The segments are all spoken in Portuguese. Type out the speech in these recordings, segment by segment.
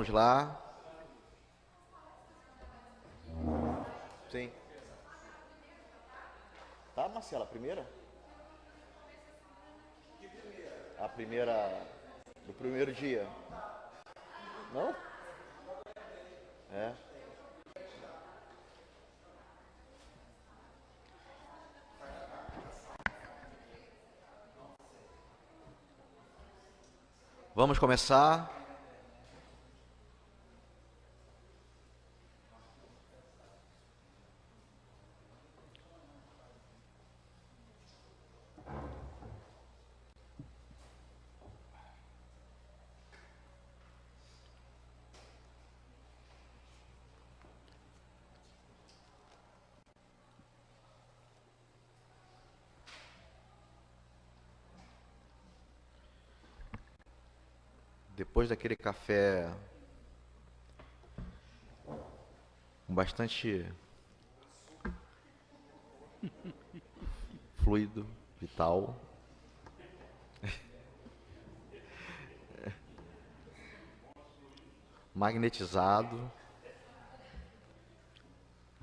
Vamos lá. Sim. Tá, Marcela, a primeira? A primeira do primeiro dia. Não? É. Vamos começar. Depois daquele café com bastante fluido, vital. Magnetizado.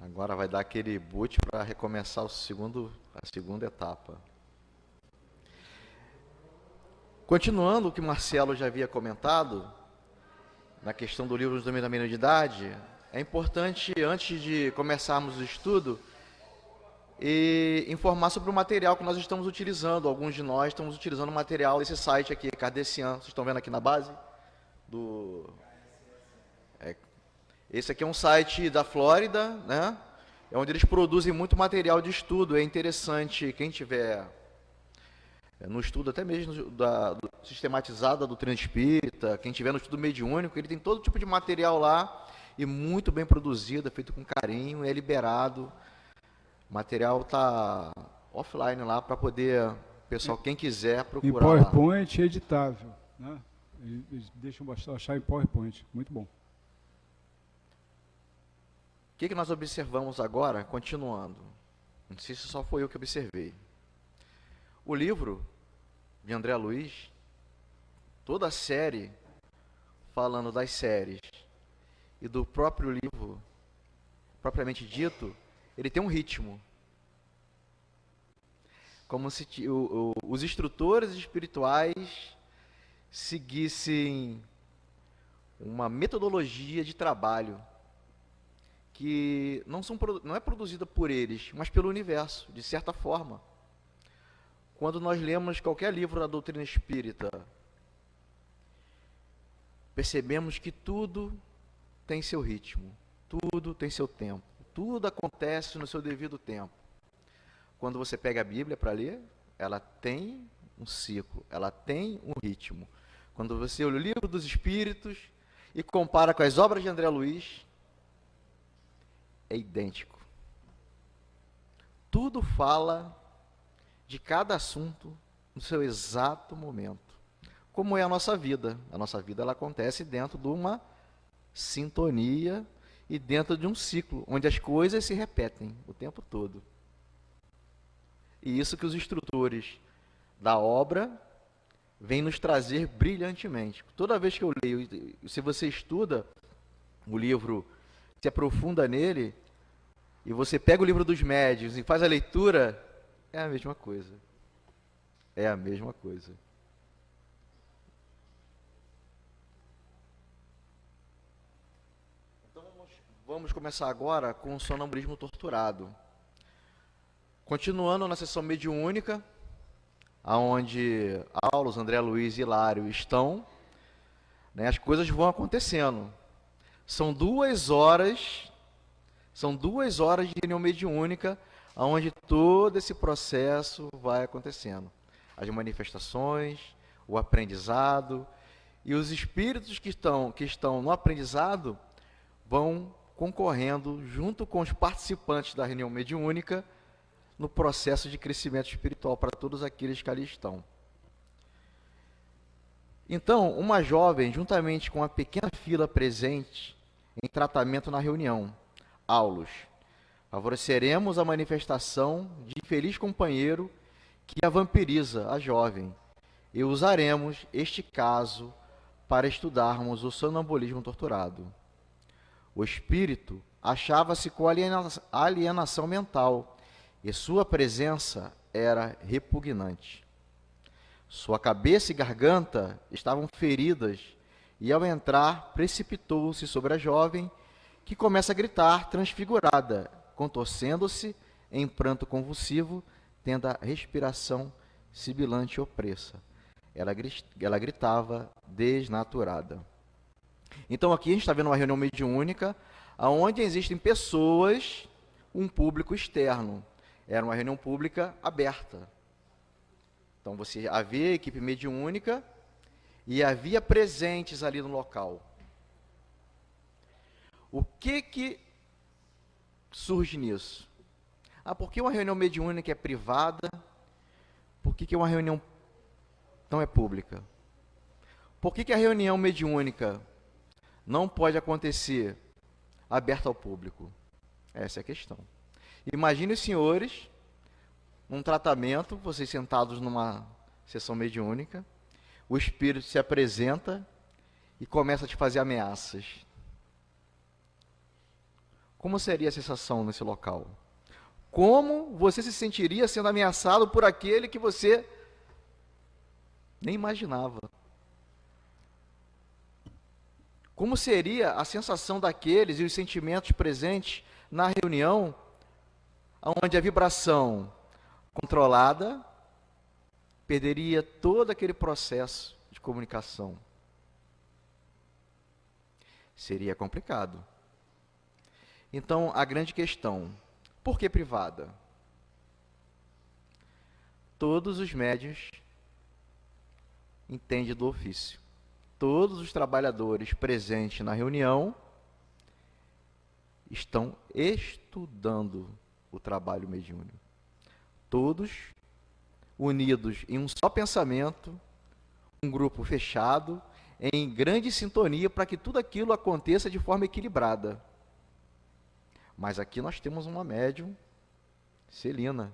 Agora vai dar aquele boot para recomeçar a segunda etapa. Continuando o que Marcelo já havia comentado, na questão do livro dos Domínios da Mediunidade, é importante, antes de começarmos o estudo, informar sobre o material que nós estamos utilizando. Alguns de nós estamos utilizando o material desse site aqui, Kardecian. Vocês estão vendo aqui na base? Esse aqui é um site da Flórida, né? É onde eles produzem muito material de estudo. É interessante, quem tiver no estudo até mesmo sistematizado da doutrina espírita, quem tiver no estudo mediúnico, ele tem todo tipo de material lá e muito bem produzido, é feito com carinho, é liberado. O material está offline lá para poder, pessoal, quem quiser procurar. Em PowerPoint lá. Editável, né? Eles deixam achar em PowerPoint, muito bom. O que nós observamos agora, continuando? Não sei se só foi eu que observei. O livro de André Luiz, toda a série, falando das séries, e do próprio livro, propriamente dito, ele tem um ritmo. Como se os instrutores espirituais seguissem uma metodologia de trabalho que não é produzida por eles, mas pelo universo, de certa forma. Quando nós lemos qualquer livro da doutrina espírita, percebemos que tudo tem seu ritmo, tudo tem seu tempo, tudo acontece no seu devido tempo. Quando você pega a Bíblia para ler, ela tem um ciclo, ela tem um ritmo. Quando você olha o livro dos Espíritos e compara com as obras de André Luiz, é idêntico. Tudo fala de cada assunto no seu exato momento. Como é a nossa vida? A nossa vida ela acontece dentro de uma sintonia e dentro de um ciclo, onde as coisas se repetem o tempo todo. E isso que os instrutores da obra vêm nos trazer brilhantemente. Toda vez que eu leio, se você estuda o livro, se aprofunda nele, e você pega o livro dos médiuns e faz a leitura, é a mesma coisa. É a mesma coisa. Então vamos começar agora com o sonambulismo torturado. Continuando na sessão mediúnica, onde Aulos, André Luiz e Hilário estão, né, as coisas vão acontecendo. São 2 horas de reunião mediúnica, onde todo esse processo vai acontecendo. As manifestações, o aprendizado, e os espíritos que estão no aprendizado vão concorrendo junto com os participantes da reunião mediúnica no processo de crescimento espiritual para todos aqueles que ali estão. Então, uma jovem, juntamente com uma pequena fila presente em tratamento na reunião, Aulos, favoreceremos a manifestação de infeliz companheiro que a vampiriza, a jovem, e usaremos este caso para estudarmos o sonambulismo torturado. O espírito achava-se com alienação mental e sua presença era repugnante. Sua cabeça e garganta estavam feridas e, ao entrar, precipitou-se sobre a jovem, que começa a gritar, transfigurada, contorcendo-se em pranto convulsivo, tendo a respiração sibilante e opressa. Ela gritava desnaturada. Então aqui a gente está vendo uma reunião mediúnica, onde existem pessoas, um público externo. Era uma reunião pública aberta. Então você havia equipe mediúnica e havia presentes ali no local. O que surge nisso? Por que uma reunião mediúnica é privada? Por que uma reunião não é pública? Por que a reunião mediúnica não pode acontecer aberta ao público? Essa é a questão. Imagine os senhores, num tratamento, vocês sentados numa sessão mediúnica, o espírito se apresenta e começa a te fazer ameaças. Como seria a sensação nesse local? Como você se sentiria sendo ameaçado por aquele que você nem imaginava? Como seria a sensação daqueles e os sentimentos presentes na reunião, onde a vibração controlada perderia todo aquele processo de comunicação? Seria complicado. Então, a grande questão, por que privada? Todos os médiuns entendem do ofício. Todos os trabalhadores presentes na reunião estão estudando o trabalho mediúnico. Todos unidos em um só pensamento, um grupo fechado, em grande sintonia para que tudo aquilo aconteça de forma equilibrada. Mas aqui nós temos uma médium, Celina,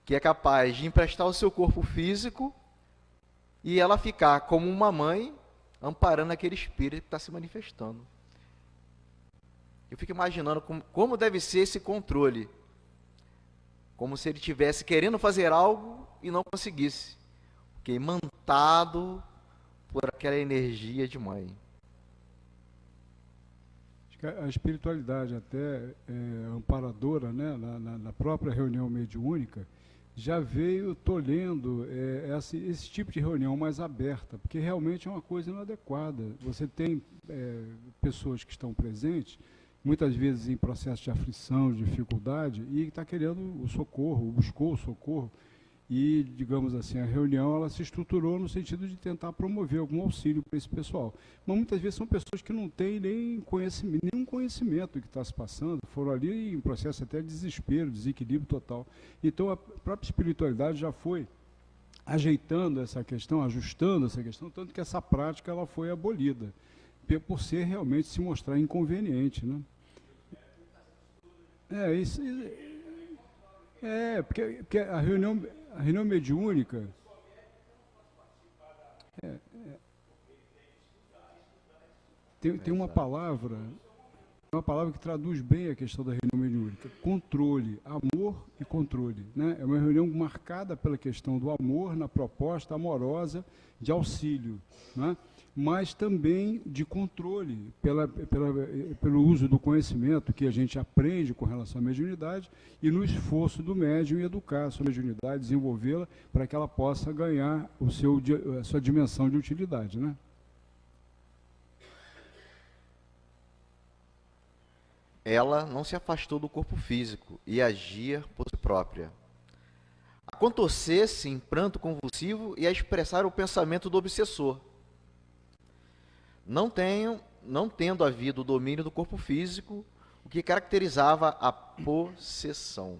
que é capaz de emprestar o seu corpo físico e ela ficar como uma mãe amparando aquele espírito que está se manifestando. Eu fico imaginando como deve ser esse controle. Como se ele estivesse querendo fazer algo e não conseguisse. Porque imantado por aquela energia de mãe. A espiritualidade até amparadora, né, na própria reunião mediúnica, já veio tolhendo esse tipo de reunião mais aberta, porque realmente é uma coisa inadequada. Você tem pessoas que estão presentes, muitas vezes em processo de aflição, de dificuldade, e está querendo o socorro, buscou o socorro, e, digamos assim, a reunião ela se estruturou no sentido de tentar promover algum auxílio para esse pessoal. Mas muitas vezes são pessoas que não têm nenhum conhecimento do que está se passando, foram ali em processo até de desespero, desequilíbrio total. Então a própria espiritualidade já foi ajeitando essa questão, ajustando essa questão, tanto que essa prática ela foi abolida, por ser realmente se mostrar inconveniente, né? Porque a reunião mediúnica tem uma palavra que traduz bem a questão da reunião mediúnica: controle, amor e controle, né? É uma reunião marcada pela questão do amor na proposta amorosa de auxílio, né? Mas também de controle, pelo uso do conhecimento que a gente aprende com relação à mediunidade e no esforço do médium em educar a sua mediunidade, desenvolvê-la para que ela possa ganhar a sua dimensão de utilidade, né? Ela não se afastou do corpo físico e agia por si própria. A contorcer-se em pranto convulsivo e a expressar o pensamento do obsessor. Não tendo havido o domínio do corpo físico, o que caracterizava a possessão.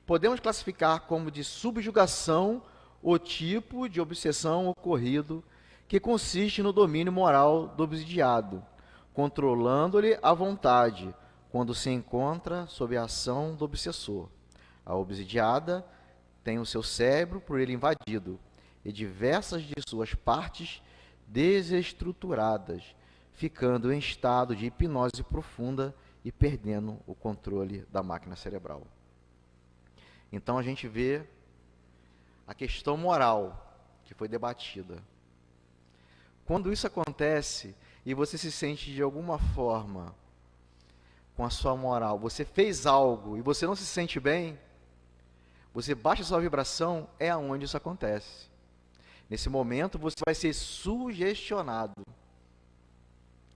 Podemos classificar como de subjugação o tipo de obsessão ocorrido, que consiste no domínio moral do obsidiado, controlando-lhe a vontade, quando se encontra sob a ação do obsessor. A obsidiada tem o seu cérebro por ele invadido, e diversas de suas partes desestruturadas, ficando em estado de hipnose profunda e perdendo o controle da máquina cerebral. Então a gente vê a questão moral que foi debatida. Quando isso acontece e você se sente de alguma forma com a sua moral, você fez algo e você não se sente bem, você baixa a sua vibração, é aonde isso acontece. Nesse momento você vai ser sugestionado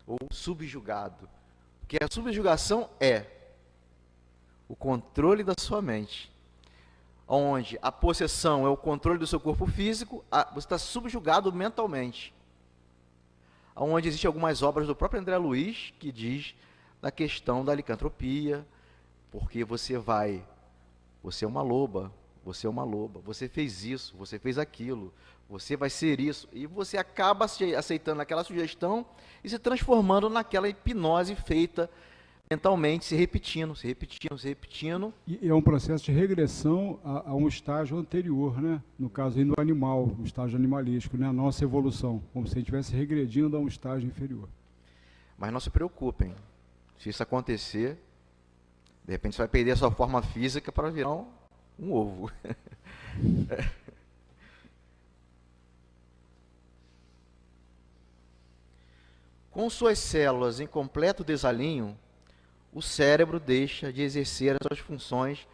ou subjugado. Porque a subjugação é o controle da sua mente. Onde a possessão é o controle do seu corpo físico, você está subjugado mentalmente. Onde existem algumas obras do próprio André Luiz que diz da questão da licantropia, porque você é uma loba, você fez isso, você fez aquilo, você vai ser isso, e você acaba aceitando aquela sugestão e se transformando naquela hipnose feita mentalmente, se repetindo. E é um processo de regressão a um estágio anterior, né? No caso aí no animal, o estágio animalístico, né? A nossa evolução, como se a gente estivesse regredindo a um estágio inferior. Mas não se preocupem, se isso acontecer, de repente você vai perder a sua forma física para virar um ovo. Com suas células em completo desalinho, o cérebro deixa de exercer as suas funções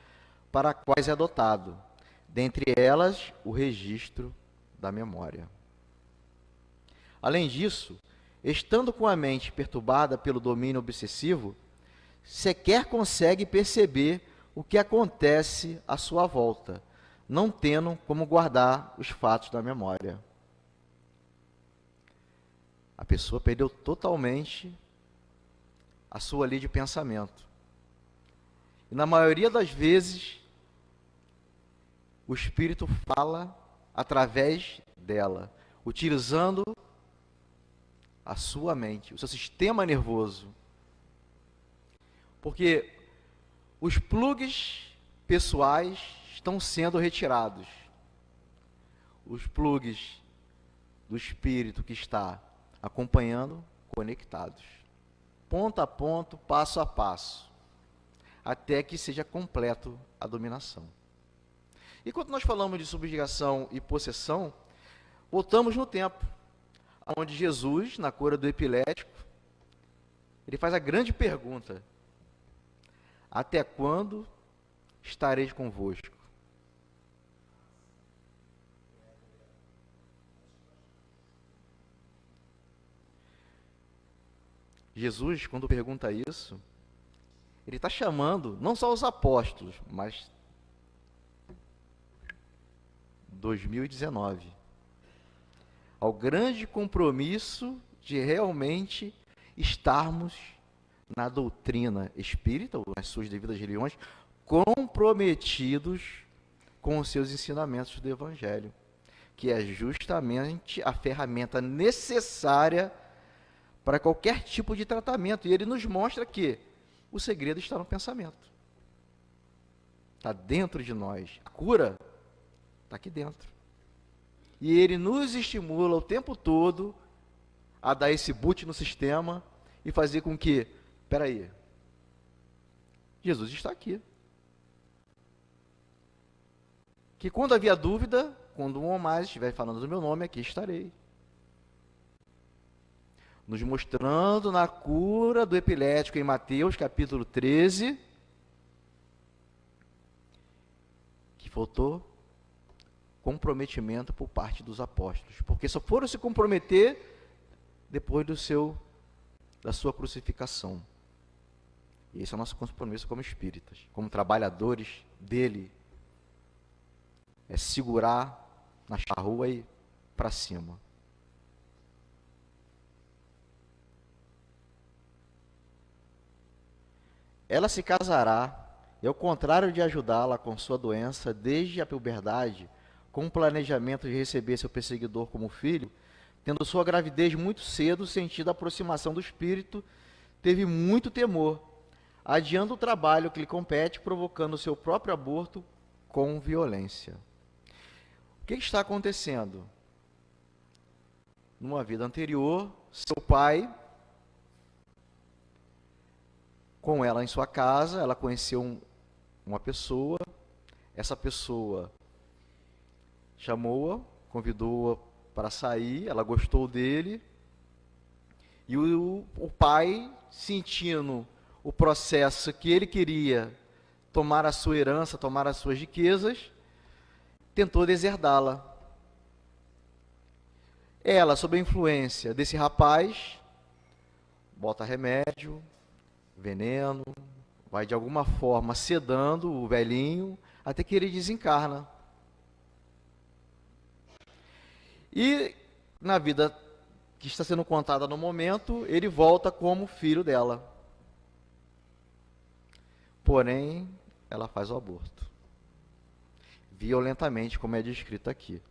para as quais é dotado, dentre elas o registro da memória. Além disso, estando com a mente perturbada pelo domínio obsessivo, sequer consegue perceber o que acontece à sua volta, não tendo como guardar os fatos da memória. A pessoa perdeu totalmente a sua linha de pensamento. E na maioria das vezes, o espírito fala através dela, utilizando a sua mente, o seu sistema nervoso. Porque os plugs pessoais estão sendo retirados. Os plugs do espírito que está acompanhando, conectados. Ponto a ponto, passo a passo. Até que seja completo a dominação. E quando nós falamos de subjugação e possessão, voltamos no tempo, onde Jesus, na cura do epilético, ele faz a grande pergunta: até quando estareis convosco? Jesus, quando pergunta isso, ele está chamando não só os apóstolos, mas 2019, ao grande compromisso de realmente estarmos na doutrina espírita, ou nas suas devidas religiões, comprometidos com os seus ensinamentos do Evangelho, que é justamente a ferramenta necessária para qualquer tipo de tratamento. E ele nos mostra que o segredo está no pensamento. Está dentro de nós. A cura está aqui dentro. E ele nos estimula o tempo todo a dar esse boot no sistema e fazer com que, espera aí, Jesus está aqui. Que quando havia dúvida, quando um ou mais estiver falando do meu nome, aqui estarei. Nos mostrando na cura do epilético em Mateus capítulo 13, que faltou comprometimento por parte dos apóstolos, porque só foram se comprometer depois da sua crucificação. E esse é o nosso compromisso como espíritas, como trabalhadores dele, é segurar na charrua e para cima. Ela se casará, e ao contrário de ajudá-la com sua doença desde a puberdade, com o planejamento de receber seu perseguidor como filho, tendo sua gravidez muito cedo sentido a aproximação do espírito, teve muito temor, adiando o trabalho que lhe compete, provocando seu próprio aborto com violência. O que está acontecendo? Numa vida anterior, seu pai, com ela em sua casa, ela conheceu uma pessoa, essa pessoa chamou-a, convidou-a para sair, ela gostou dele, e o pai, sentindo o processo que ele queria tomar a sua herança, tomar as suas riquezas, tentou deserdá-la. Ela, sob a influência desse rapaz, bota remédio, veneno, vai de alguma forma sedando o velhinho, até que ele desencarna. E na vida que está sendo contada no momento, ele volta como filho dela. Porém, ela faz o aborto. Violentamente, como é descrito aqui.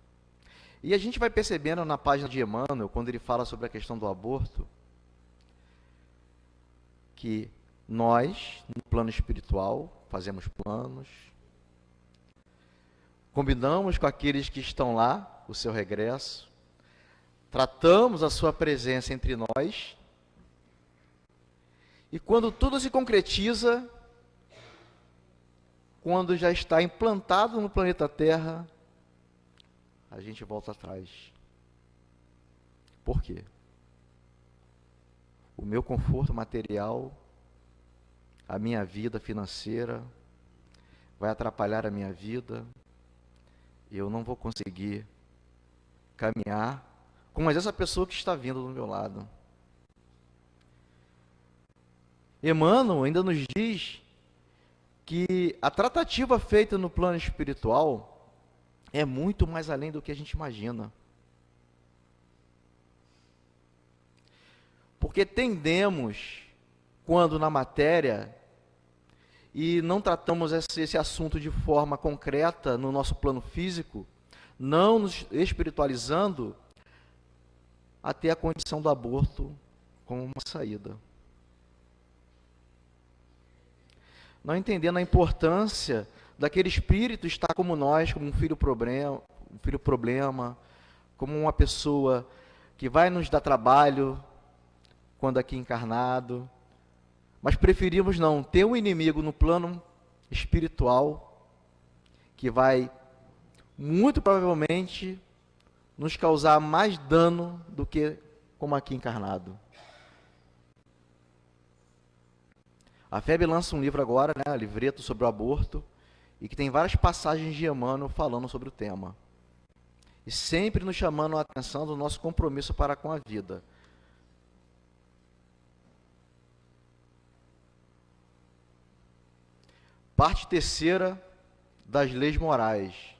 E a gente vai percebendo na página de Emmanuel, quando ele fala sobre a questão do aborto, que nós, no plano espiritual, fazemos planos, combinamos com aqueles que estão lá o seu regresso, tratamos a sua presença entre nós, e quando tudo se concretiza, quando já está implantado no planeta Terra, a gente volta atrás. Por quê? O meu conforto material, a minha vida financeira, vai atrapalhar a minha vida, e eu não vou conseguir caminhar como essa pessoa que está vindo do meu lado. Emmanuel ainda nos diz que a tratativa feita no plano espiritual é muito mais além do que a gente imagina. Porque tendemos, quando na matéria, e não tratamos esse assunto de forma concreta no nosso plano físico, não nos espiritualizando, a ter a condição do aborto como uma saída. Não entendendo a importância daquele espírito estar como nós, como um filho problema, como uma pessoa que vai nos dar trabalho quando aqui encarnado, mas preferimos não ter um inimigo no plano espiritual que vai muito provavelmente nos causar mais dano do que como aqui encarnado. A FEB lança um livro agora, né, livreto sobre o aborto, e que tem várias passagens de Emmanuel falando sobre o tema. E sempre nos chamando a atenção do nosso compromisso para com a vida. Parte terceira das leis morais.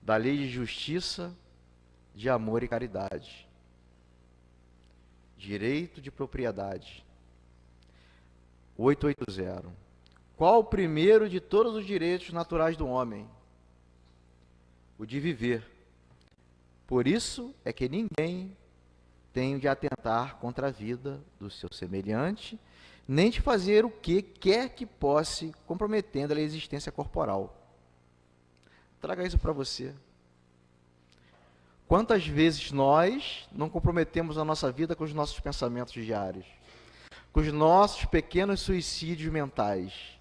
Da lei de justiça, de amor e caridade. Direito de propriedade. 880. Qual o primeiro de todos os direitos naturais do homem? O de viver. Por isso é que ninguém tem de atentar contra a vida do seu semelhante, nem de fazer o que quer que possa, comprometendo a existência corporal. Traga isso para você. Quantas vezes nós não comprometemos a nossa vida com os nossos pensamentos diários? Com os nossos pequenos suicídios mentais?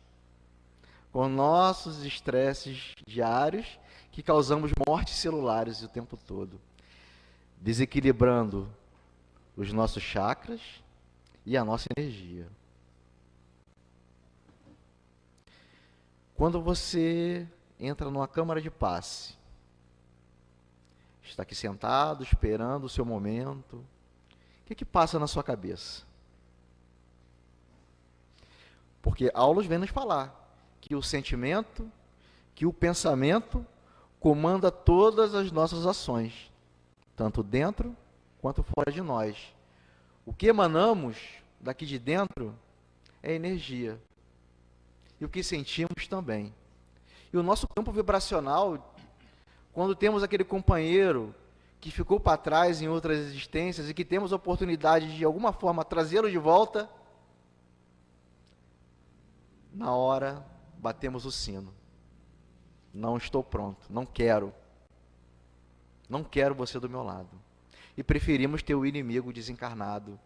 Com nossos estresses diários que causamos mortes celulares o tempo todo? Desequilibrando os nossos chakras e a nossa energia. Quando você entra numa câmara de passe, está aqui sentado, esperando o seu momento, o que passa na sua cabeça? Porque Aulos vem nos falar que o sentimento, que o pensamento comanda todas as nossas ações, tanto dentro quanto fora de nós. O que emanamos daqui de dentro é energia. E o que sentimos também. E o nosso campo vibracional, quando temos aquele companheiro que ficou para trás em outras existências e que temos a oportunidade de alguma forma trazê-lo de volta, na hora batemos o sino. não estou pronto, não quero. Não quero você do meu lado. E preferimos ter o inimigo desencarnado,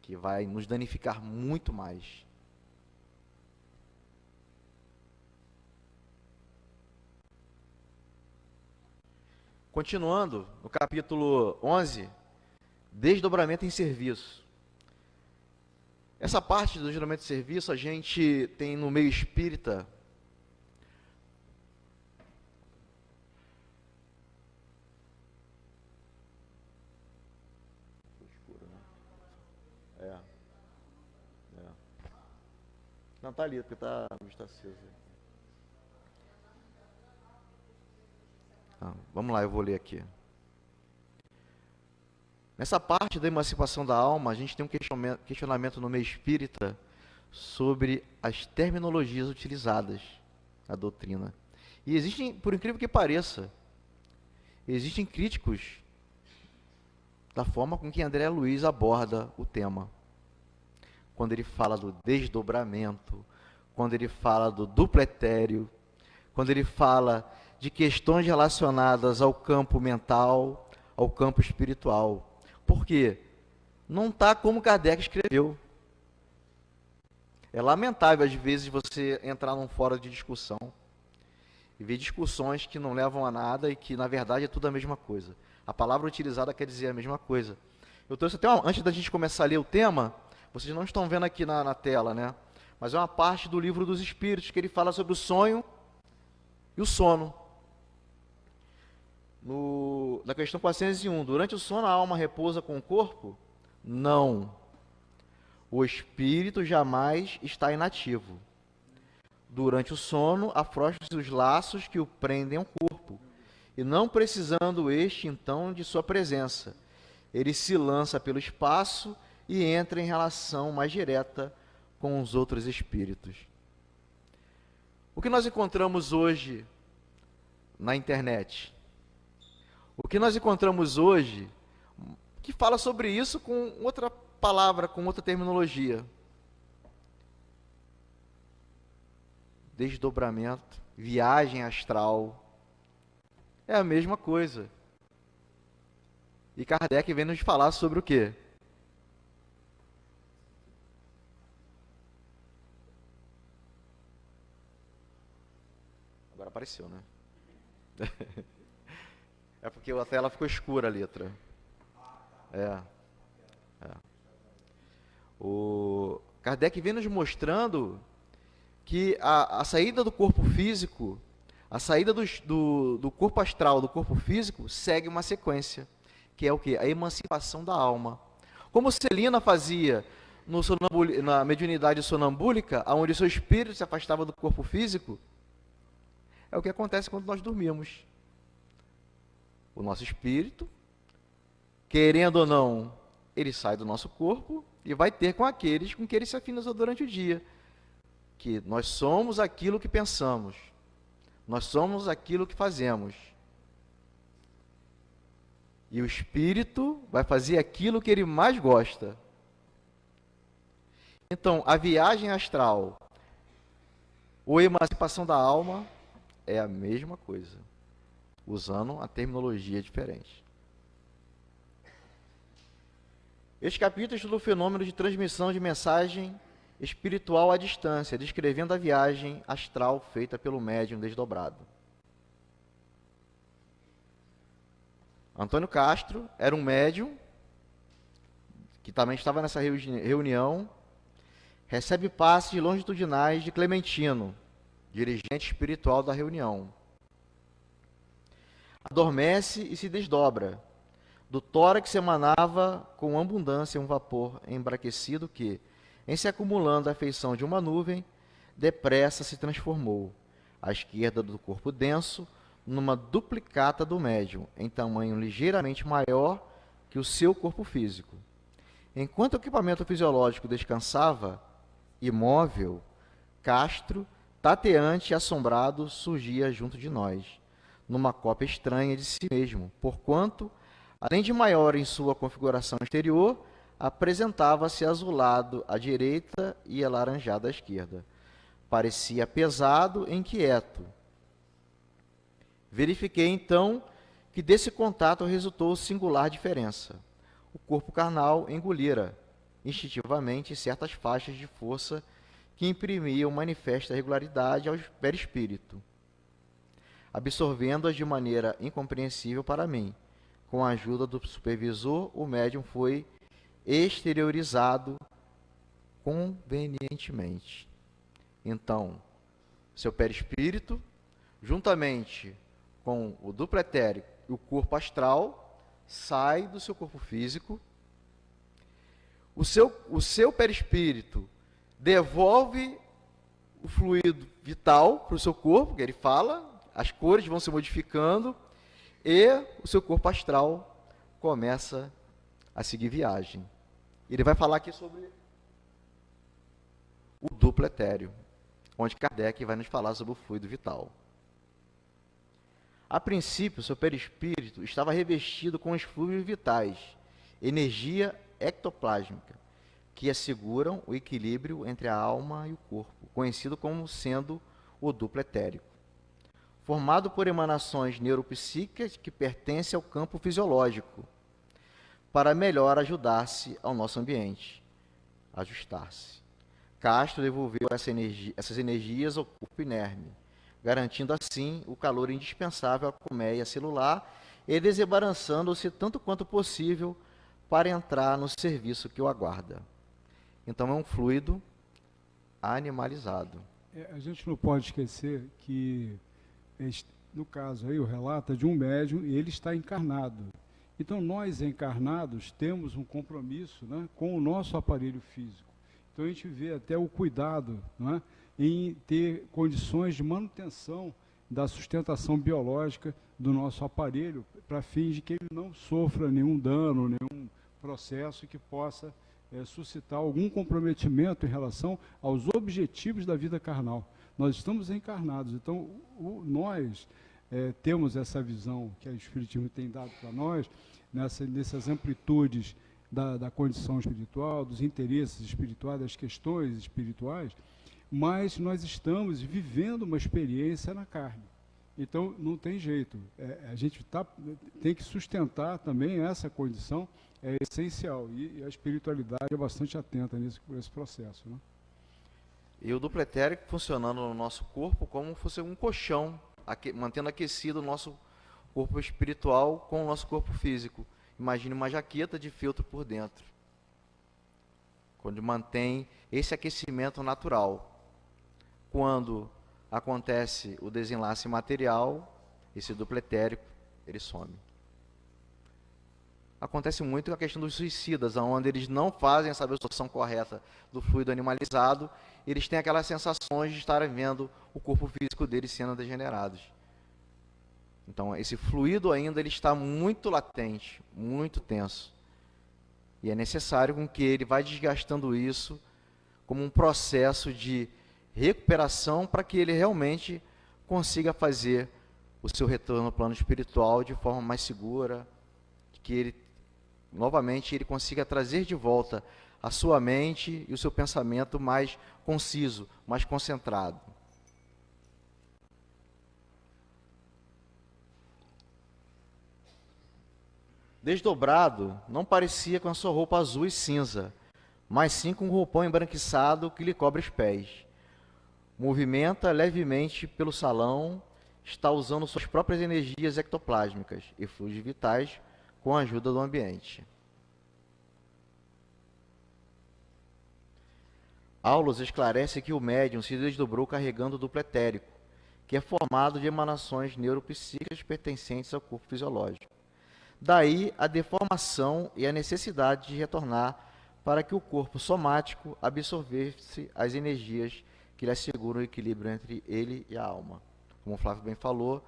que vai nos danificar muito mais. Continuando, no capítulo 11, desdobramento em serviço. Essa parte do desdobramento em serviço a gente tem no meio espírita. Não, tá ali, porque tá, a luz tá acesa. Vamos lá, eu vou ler aqui. Nessa parte da emancipação da alma, a gente tem um questionamento no meio espírita sobre as terminologias utilizadas na doutrina. E existem, por incrível que pareça, existem críticos da forma com que André Luiz aborda o tema. Quando ele fala do desdobramento, quando ele fala do duplo etéreo, quando ele fala de questões relacionadas ao campo mental, ao campo espiritual. Por quê? Não está como Kardec escreveu. É lamentável, às vezes, você entrar num fórum de discussão e ver discussões que não levam a nada e que, na verdade, é tudo a mesma coisa. A palavra utilizada quer dizer a mesma coisa. Eu trouxe até, antes da gente começar a ler o tema, vocês não estão vendo aqui na tela, né? Mas é uma parte do Livro dos Espíritos, que ele fala sobre o sonho e o sono. Na questão 401, durante o sono a alma repousa com o corpo? Não. O espírito jamais está inativo. Durante o sono, afrouxam-se os laços que o prendem ao corpo, e não precisando este, então, de sua presença, ele se lança pelo espaço e entra em relação mais direta com os outros espíritos. O que nós encontramos hoje na internet? O que nós encontramos hoje que fala sobre isso com outra palavra, com outra terminologia? Desdobramento, viagem astral, é a mesma coisa. E Kardec vem nos falar sobre o quê? Agora apareceu, né? É porque a tela ficou escura a letra. O Kardec vem nos mostrando que a saída do corpo físico, a saída do corpo astral, do corpo físico, segue uma sequência, que é o quê? A emancipação da alma. Como Celina fazia na mediunidade sonambúlica, onde o seu espírito se afastava do corpo físico, é o que acontece quando nós dormimos. O nosso espírito, querendo ou não, ele sai do nosso corpo e vai ter com aqueles com que ele se afinizou durante o dia. Que nós somos aquilo que pensamos, nós somos aquilo que fazemos. E o espírito vai fazer aquilo que ele mais gosta. Então, a viagem astral ou a emancipação da alma é a mesma coisa, usando a terminologia diferente. Este capítulo estuda o fenômeno de transmissão de mensagem espiritual à distância, descrevendo a viagem astral feita pelo médium desdobrado. Antônio Castro era um médium que também estava nessa reunião, recebe passes longitudinais de Clementino, dirigente espiritual da reunião. Adormece e se desdobra. Do tórax emanava com abundância um vapor embraquecido que, em se acumulando à feição de uma nuvem, depressa se transformou, à esquerda do corpo denso, numa duplicata do médium, em tamanho ligeiramente maior que o seu corpo físico. Enquanto o equipamento fisiológico descansava, imóvel, Castro, tateante e assombrado, surgia junto de nós, numa cópia estranha de si mesmo, porquanto, além de maior em sua configuração exterior, apresentava-se azulado à direita e alaranjado à esquerda. Parecia pesado e inquieto. Verifiquei então que desse contato resultou singular diferença. O corpo carnal engolira instintivamente certas faixas de força que imprimiam manifesta regularidade ao perispírito, absorvendo-as de maneira incompreensível para mim. Com a ajuda do supervisor, o médium foi exteriorizado convenientemente. Então, seu perispírito, juntamente com o duplo etérico e o corpo astral, sai do seu corpo físico. O seu perispírito devolve o fluido vital para o seu corpo, que ele fala, as cores vão se modificando, e o seu corpo astral começa a seguir viagem. Ele vai falar aqui sobre o duplo etéreo, onde Kardec vai nos falar sobre o fluido vital. A princípio, seu perispírito estava revestido com os fluidos vitais, energia ectoplásmica, que asseguram o equilíbrio entre a alma e o corpo, conhecido como sendo o duplo etérico, formado por emanações neuropsíquicas que pertencem ao campo fisiológico, para melhor ajudar-se ao nosso ambiente, ajustar-se. Castro devolveu essas energias ao corpo inerme, garantindo assim o calor indispensável à colmeia celular e desembaraçando-se tanto quanto possível para entrar no serviço que o aguarda. Então é um fluido animalizado. A gente não pode esquecer que, no caso aí, o relato é de um médium e ele está encarnado. Então nós encarnados temos um compromisso, né, com o nosso aparelho físico. Então a gente vê até o cuidado, né, em ter condições de manutenção da sustentação biológica do nosso aparelho, para fins de que ele não sofra nenhum dano, nenhum processo que possa suscitar algum comprometimento em relação aos objetivos da vida carnal. Nós estamos encarnados, então nós temos essa visão que a Espiritismo tem dado para nós, nessas amplitudes da condição espiritual, dos interesses espirituais, das questões espirituais, mas nós estamos vivendo uma experiência na carne. Então, não tem jeito. A gente tem que sustentar também essa condição, é essencial. E a espiritualidade é bastante atenta por esse processo, né? E o duplo etérico funcionando no nosso corpo como se fosse um colchão, mantendo aquecido o nosso corpo espiritual com o nosso corpo físico. Imagine uma jaqueta de feltro por dentro, quando mantém esse aquecimento natural. Quando acontece o desenlace material, esse duplo etérico, ele some. Acontece muito com a questão dos suicidas, onde eles não fazem essa absorção correta do fluido animalizado, eles têm aquelas sensações de estarem vendo o corpo físico deles sendo degenerados. Então, esse fluido ainda ele está muito latente, muito tenso. E é necessário com que ele vá desgastando isso como um processo de recuperação para que ele realmente consiga fazer o seu retorno ao plano espiritual de forma mais segura, que ele, novamente, ele consiga trazer de volta a sua mente e o seu pensamento mais conciso, mais concentrado. Desdobrado, não parecia com a sua roupa azul e cinza, mas sim com um roupão embranquiçado que lhe cobre os pés. Movimenta levemente pelo salão, está usando suas próprias energias ectoplásmicas e fluidos vitais com a ajuda do ambiente. Aulus esclarece que o médium se desdobrou carregando o duplo etérico, que é formado de emanações neuropsíquicas pertencentes ao corpo fisiológico. Daí a deformação e a necessidade de retornar para que o corpo somático absorvesse as energias que lhe asseguram o equilíbrio entre ele e a alma. Como o Flávio bem falou,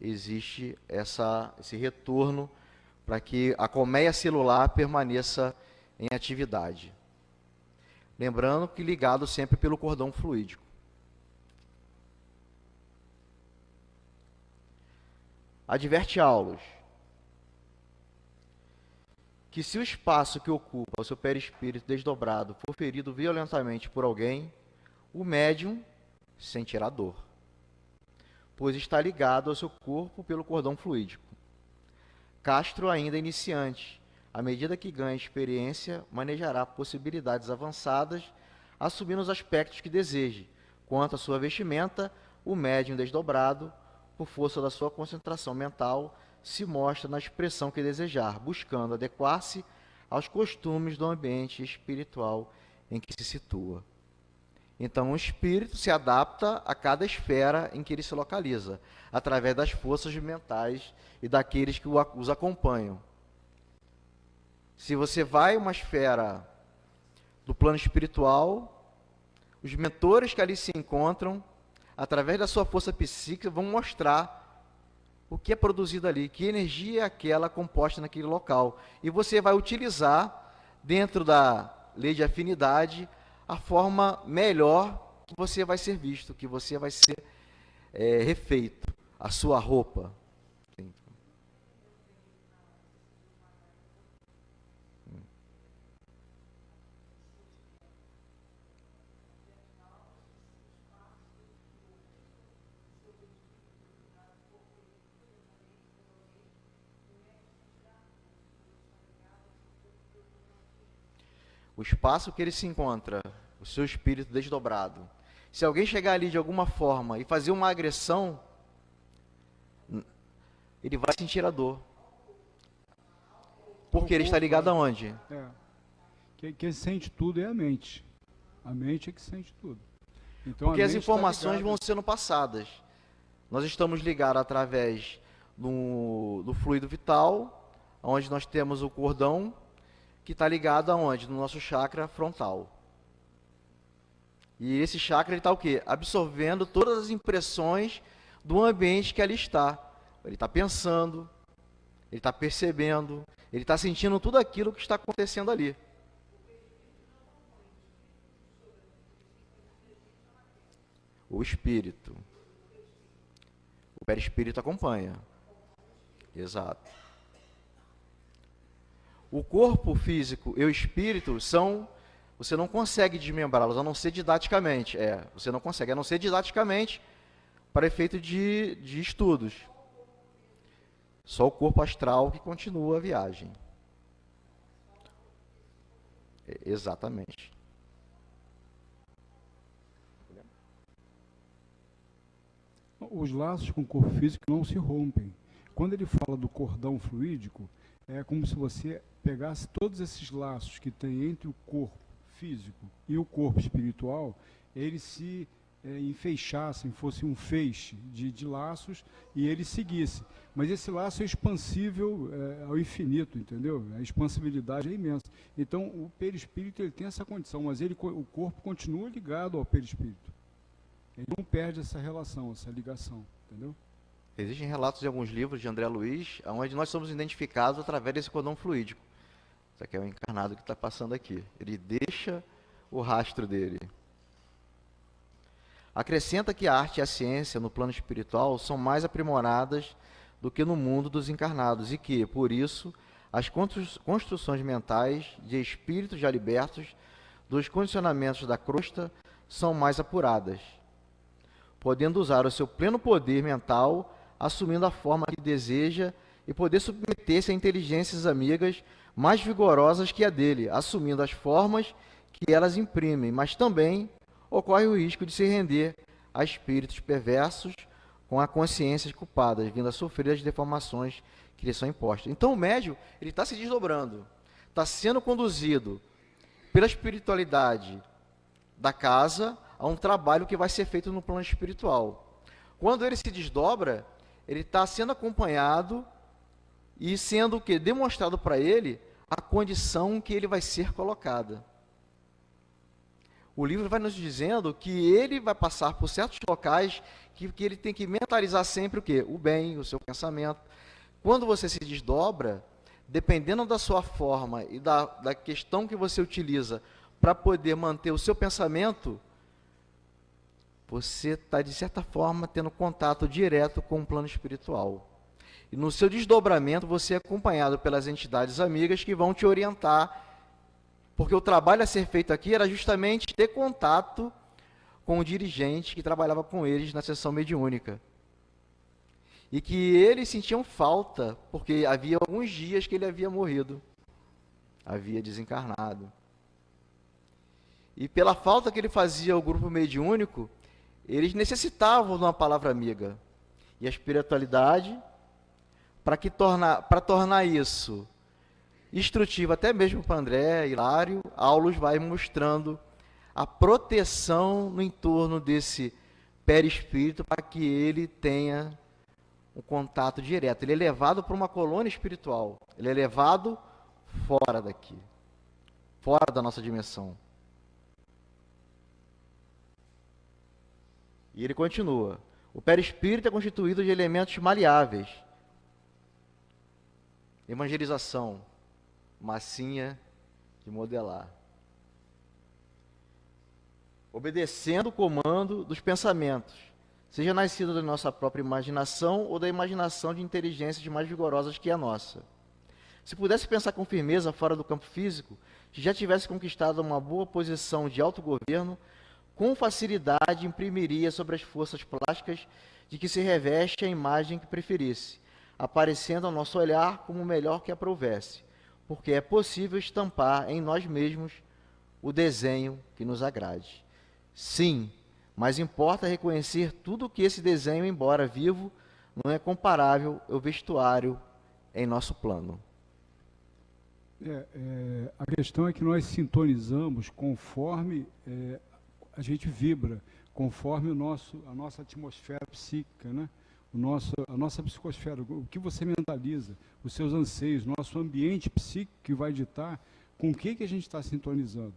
existe esse retorno para que a colmeia celular permaneça em atividade. Lembrando que ligado sempre pelo cordão fluídico. Adverte Aulus que se o espaço que ocupa o seu perispírito desdobrado for ferido violentamente por alguém, o médium sentirá dor. pois está ligado ao seu corpo pelo cordão fluídico. Castro ainda é iniciante. À medida que ganha experiência, manejará possibilidades avançadas, assumindo os aspectos que deseje. Quanto à sua vestimenta, o médium desdobrado, por força da sua concentração mental, se mostra na expressão que desejar, buscando adequar-se aos costumes do ambiente espiritual em que se situa. Então, o espírito se adapta a cada esfera em que ele se localiza, através das forças mentais e daqueles que os acompanham. Se você vai a uma esfera do plano espiritual, os mentores que ali se encontram, através da sua força psíquica, vão mostrar o que é produzido ali, que energia é aquela composta naquele local. E você vai utilizar, dentro da lei de afinidade, a forma melhor que você vai ser visto, que você vai ser refeito, a sua roupa. O espaço que ele se encontra, o seu espírito desdobrado. Se alguém chegar ali de alguma forma e fazer uma agressão, ele vai sentir a dor. Porque ele está ligado aonde? Quem sente tudo é a mente. A mente é que sente tudo. Então, porque as informações vão sendo passadas. Nós estamos ligados através do fluido vital, onde nós temos o cordão, que está ligado aonde? No nosso chakra frontal. E esse chakra está o quê? Absorvendo todas as impressões do ambiente que ali está. Ele está pensando, ele está percebendo, ele está sentindo tudo aquilo que está acontecendo ali. O espírito. O perispírito acompanha. Exato. O corpo físico e o espírito são... Você não consegue desmembrá-los, a não ser didaticamente. Você não consegue, a não ser didaticamente, para efeito de estudos. Só o corpo astral que continua a viagem. Exatamente. Os laços com o corpo físico não se rompem. Quando ele fala do cordão fluídico, é como se você pegasse todos esses laços que tem entre o corpo físico e o corpo espiritual, eles se enfeixassem, fosse um feixe de laços e ele seguisse. Mas esse laço é expansível ao infinito, entendeu? A expansibilidade é imensa. Então, o perispírito ele tem essa condição, mas o corpo continua ligado ao perispírito. Ele não perde essa relação, essa ligação, entendeu? Existem relatos em alguns livros de André Luiz, onde nós somos identificados através desse cordão fluídico. Isso aqui é o encarnado que está passando aqui. Ele deixa o rastro dele. Acrescenta que a arte e a ciência, no plano espiritual, são mais aprimoradas do que no mundo dos encarnados, e que, por isso, as construções mentais de espíritos já libertos dos condicionamentos da crosta são mais apuradas, podendo usar o seu pleno poder mental, assumindo a forma que deseja e poder submeter-se a inteligências amigas mais vigorosas que a dele, assumindo as formas que elas imprimem, mas também ocorre o risco de se render a espíritos perversos com a consciência culpada, vindo a sofrer as deformações que lhe são impostas. Então o médium ele está se desdobrando, está sendo conduzido pela espiritualidade da casa a um trabalho que vai ser feito no plano espiritual. Quando ele se desdobra, ele está sendo acompanhado e sendo o quê? Demonstrado para ele a condição que ele vai ser colocada. O livro vai nos dizendo que ele vai passar por certos locais que ele tem que mentalizar sempre o quê? O bem, o seu pensamento. Quando você se desdobra, dependendo da sua forma e da questão que você utiliza para poder manter o seu pensamento, você está, de certa forma, tendo contato direto com o plano espiritual. E no seu desdobramento, você é acompanhado pelas entidades amigas que vão te orientar, porque o trabalho a ser feito aqui era justamente ter contato com o dirigente que trabalhava com eles na sessão mediúnica. e que eles sentiam falta, porque havia alguns dias que ele havia morrido, havia desencarnado. E pela falta que ele fazia ao grupo mediúnico, eles necessitavam de uma palavra amiga. E a espiritualidade, para tornar isso instrutivo até mesmo para André, Hilário, Aulus vai mostrando a proteção no entorno desse perispírito para que ele tenha um contato direto. Ele é levado para uma colônia espiritual. Ele é levado fora daqui, fora da nossa dimensão. E ele continua. O perispírito é constituído de elementos maleáveis. Evangelização, massinha de modelar. Obedecendo o comando dos pensamentos, seja nascido da nossa própria imaginação ou da imaginação de inteligências mais vigorosas que a nossa. Se pudesse pensar com firmeza fora do campo físico, se já tivesse conquistado uma boa posição de autogoverno, com facilidade imprimiria sobre as forças plásticas de que se reveste a imagem que preferisse, aparecendo ao nosso olhar como o melhor que aprovesse, porque é possível estampar em nós mesmos o desenho que nos agrade. Sim, mas importa reconhecer tudo que esse desenho, embora vivo, não é comparável ao vestuário em nosso plano. A questão é que nós sintonizamos conforme a gente vibra, conforme a nossa atmosfera psíquica, né? A nossa psicosfera, o que você mentaliza, os seus anseios, nosso ambiente psíquico que vai ditar com o que a gente está sintonizando.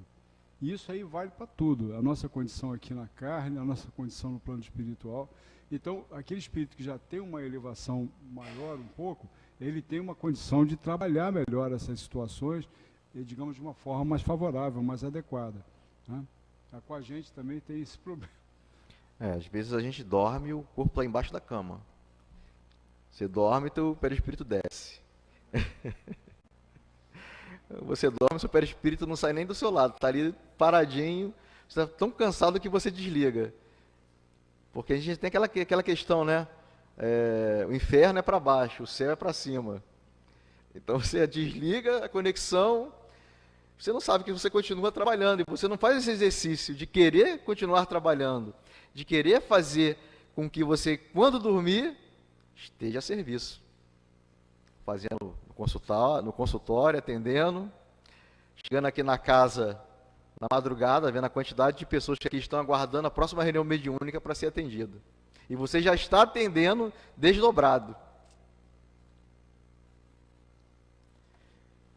E isso aí vale para tudo, a nossa condição aqui na carne, a nossa condição no plano espiritual. Então, aquele espírito que já tem uma elevação maior um pouco, ele tem uma condição de trabalhar melhor essas situações, digamos, de uma forma mais favorável, mais adequada, né? Com a gente também tem esse problema. Às vezes a gente dorme e o corpo lá embaixo da cama. Você dorme e teu perispírito desce. Você dorme, seu perispírito não sai nem do seu lado, está ali paradinho, você está tão cansado que você desliga. Porque a gente tem aquela questão, né? O inferno é para baixo, o céu é para cima. Então você desliga a conexão, você não sabe que você continua trabalhando, e você não faz esse exercício de querer continuar trabalhando, de querer fazer com que você, quando dormir, esteja a serviço. Fazendo no consultório, atendendo, chegando aqui na casa na madrugada, vendo a quantidade de pessoas que aqui estão aguardando a próxima reunião mediúnica para ser atendido. E você já está atendendo desdobrado.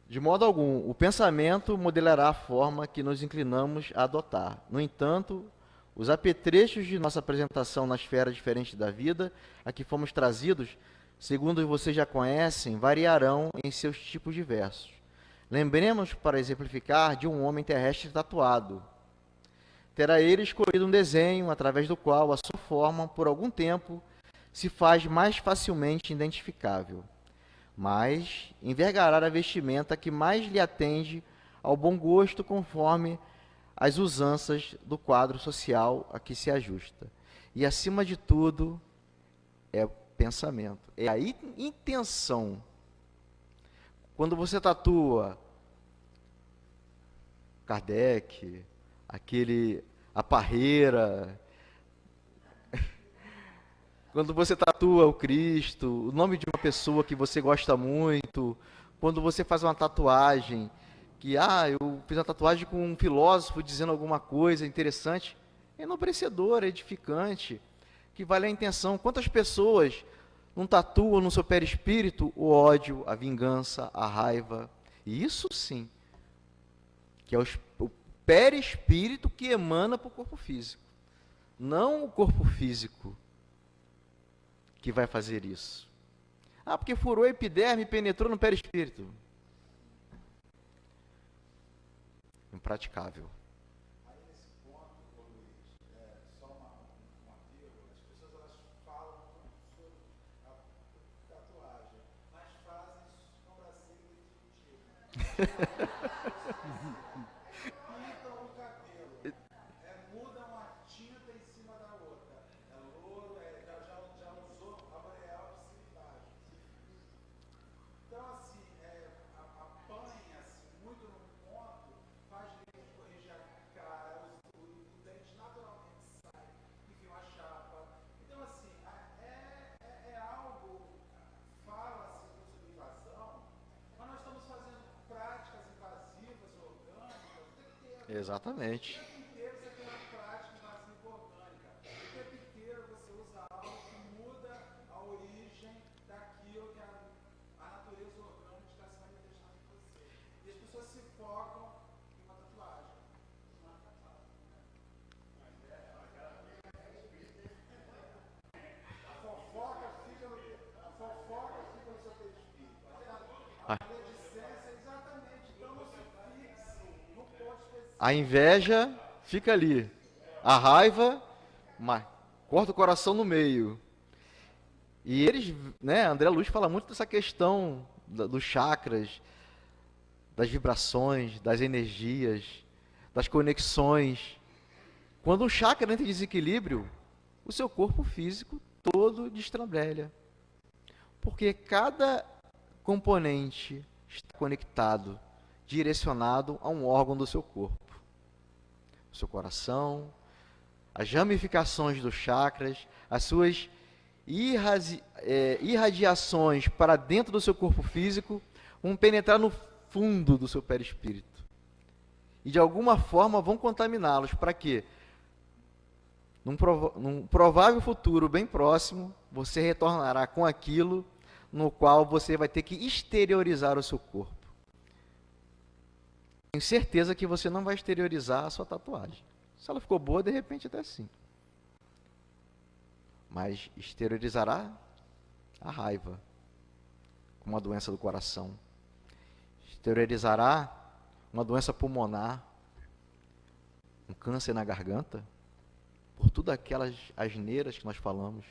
De modo algum, o pensamento modelará a forma que nos inclinamos a adotar. No entanto, os apetrechos de nossa apresentação na esfera diferente da vida, a que fomos trazidos, segundo vocês já conhecem, variarão em seus tipos diversos. Lembremos, para exemplificar, de um homem terrestre tatuado. Terá ele escolhido um desenho através do qual a sua forma, por algum tempo, se faz mais facilmente identificável, mas envergará a vestimenta que mais lhe atende ao bom gosto conforme as usanças do quadro social a que se ajusta. E, acima de tudo, é o pensamento, é a intenção. Quando você tatua Kardec, a parreira, quando você tatua o Cristo, o nome de uma pessoa que você gosta muito, quando você faz uma tatuagem, eu fiz uma tatuagem com um filósofo dizendo alguma coisa interessante, é enobrecedor, é edificante, que vale a intenção. Quantas pessoas não tatuam no seu perispírito o ódio, a vingança, a raiva? E isso sim, que é o perispírito que emana para o corpo físico, não o corpo físico que vai fazer isso. Porque furou a epiderme e penetrou no perispírito. Impraticável. Aí nesse ponto, Luiz, só um apelo, as pessoas elas falam sobre a tatuagem, mas fazem sobrancelha de pintam o cabelo, mudam a tinta em cima da outra. É louro, já usou a L'Oréal Exatamente. O tempo inteiro você tem uma prática invasiva orgânica. O tempo inteiro você usa algo que muda a origem daquilo que a natureza orgânica está se manifestando em você. E as pessoas se focam em uma tatuagem. A fofoca fica no seu perispírito. Ah. A maledicência, exatamente. Então não se fixe no ponto específico. A inveja fica ali. A raiva, corta o coração no meio. E eles, né, André Luiz fala muito dessa questão dos chakras, das vibrações, das energias, das conexões. Quando um chakra entra em desequilíbrio, o seu corpo físico todo destrambelha. Porque cada componente está conectado, direcionado a um órgão do seu corpo. O seu coração, as ramificações dos chakras, as suas irradiações para dentro do seu corpo físico vão penetrar no fundo do seu perispírito. E de alguma forma vão contaminá-los. Para quê? Num provável futuro bem próximo, você retornará com aquilo no qual você vai ter que exteriorizar o seu corpo. Tenho certeza que você não vai exteriorizar a sua tatuagem. Se ela ficou boa, de repente até sim. Mas exteriorizará a raiva, como uma doença do coração. Exteriorizará uma doença pulmonar, um câncer na garganta, por todas aquelas asneiras que nós falamos.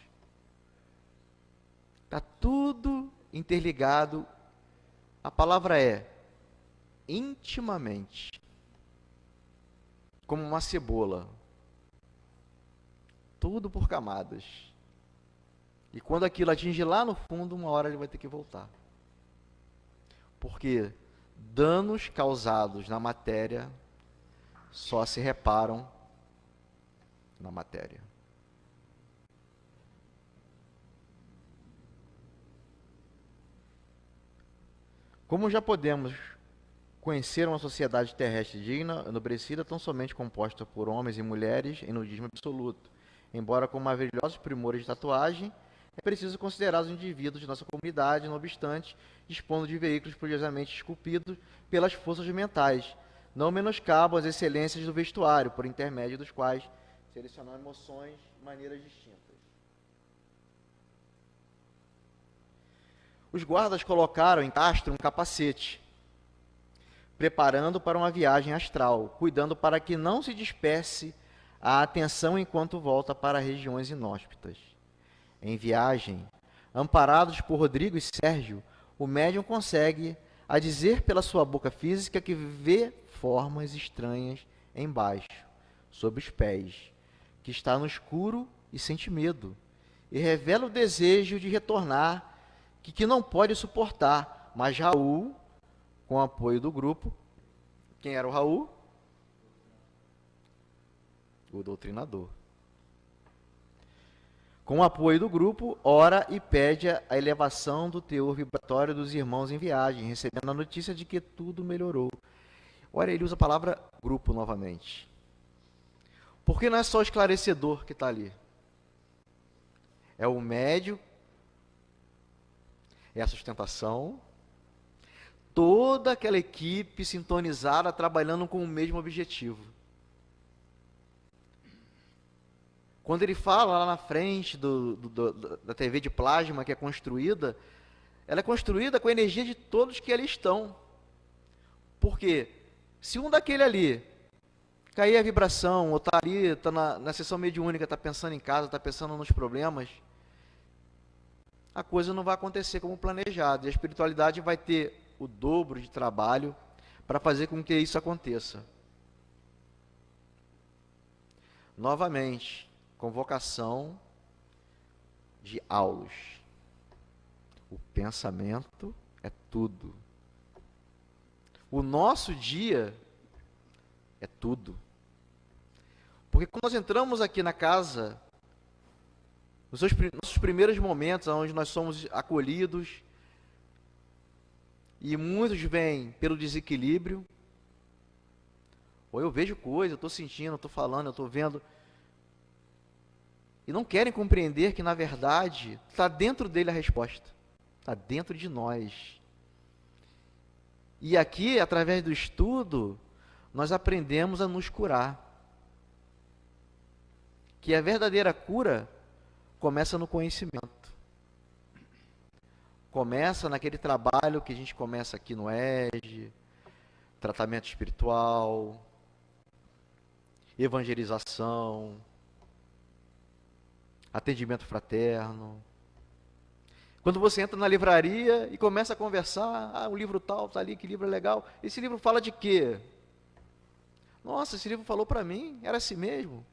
Está tudo interligado. A palavra é intimamente, como uma cebola, tudo por camadas. E quando aquilo atinge lá no fundo, uma hora ele vai ter que voltar. Porque danos causados na matéria só se reparam na matéria. Como já podemos conhecer uma sociedade terrestre digna, enobrecida, tão somente composta por homens e mulheres em nudismo absoluto, embora com maravilhosos primores de tatuagem, é preciso considerar os indivíduos de nossa comunidade, não obstante, dispondo de veículos prodigiosamente esculpidos pelas forças mentais, não menoscabam as excelências do vestuário, por intermédio dos quais selecionam emoções de maneiras distintas. Os guardas colocaram em Castro um capacete, preparando para uma viagem astral, cuidando para que não se disperse a atenção enquanto volta para regiões inóspitas. Em viagem, amparados por Rodrigo e Sérgio, o médium consegue a dizer pela sua boca física que vê formas estranhas embaixo, sob os pés, que está no escuro e sente medo, e revela o desejo de retornar, que não pode suportar. Mas Raul, com o apoio do grupo, quem era o Raul? O doutrinador. Com o apoio do grupo, ora e pede a elevação do teor vibratório dos irmãos em viagem, recebendo a notícia de que tudo melhorou. Ora, ele usa a palavra grupo novamente. Porque não é só o esclarecedor que está ali. É o médio, é a sustentação, toda aquela equipe sintonizada, trabalhando com o mesmo objetivo. Quando ele fala lá na frente da TV de plasma que é construída, ela é construída com a energia de todos que ali estão. Porque se um daquele ali cair a vibração, ou está ali, está na sessão mediúnica, está pensando em casa, está pensando nos problemas, a coisa não vai acontecer como planejado. E a espiritualidade vai ter o dobro de trabalho para fazer com que isso aconteça. Novamente, convocação de aulos. O pensamento é tudo. O nosso dia é tudo. Porque quando nós entramos aqui na casa, nos nossos primeiros momentos, onde nós somos acolhidos, e muitos vêm pelo desequilíbrio, Ou eu vejo coisa, eu estou sentindo, eu estou falando, eu estou vendo. E não querem compreender que, na verdade, está dentro dele a resposta. Está dentro de nós. E aqui, através do estudo, nós aprendemos a nos curar. Que a verdadeira cura começa no conhecimento. Começa naquele trabalho que a gente começa aqui no EG, tratamento espiritual, evangelização, atendimento fraterno. Quando você entra na livraria e começa a conversar, o livro tal, está ali, que livro é legal. Esse livro fala de quê? Nossa, esse livro falou para mim, era assim mesmo.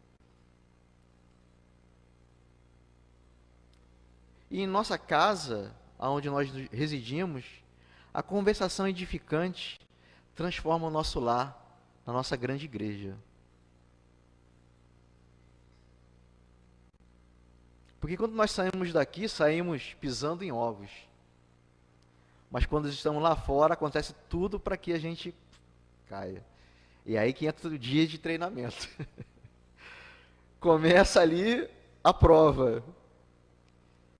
E em nossa casa, onde nós residimos, a conversação edificante transforma o nosso lar na nossa grande igreja. Porque quando nós saímos daqui, saímos pisando em ovos. Mas quando estamos lá fora, acontece tudo para que a gente caia. E aí que entra o dia de treinamento. Começa ali a prova.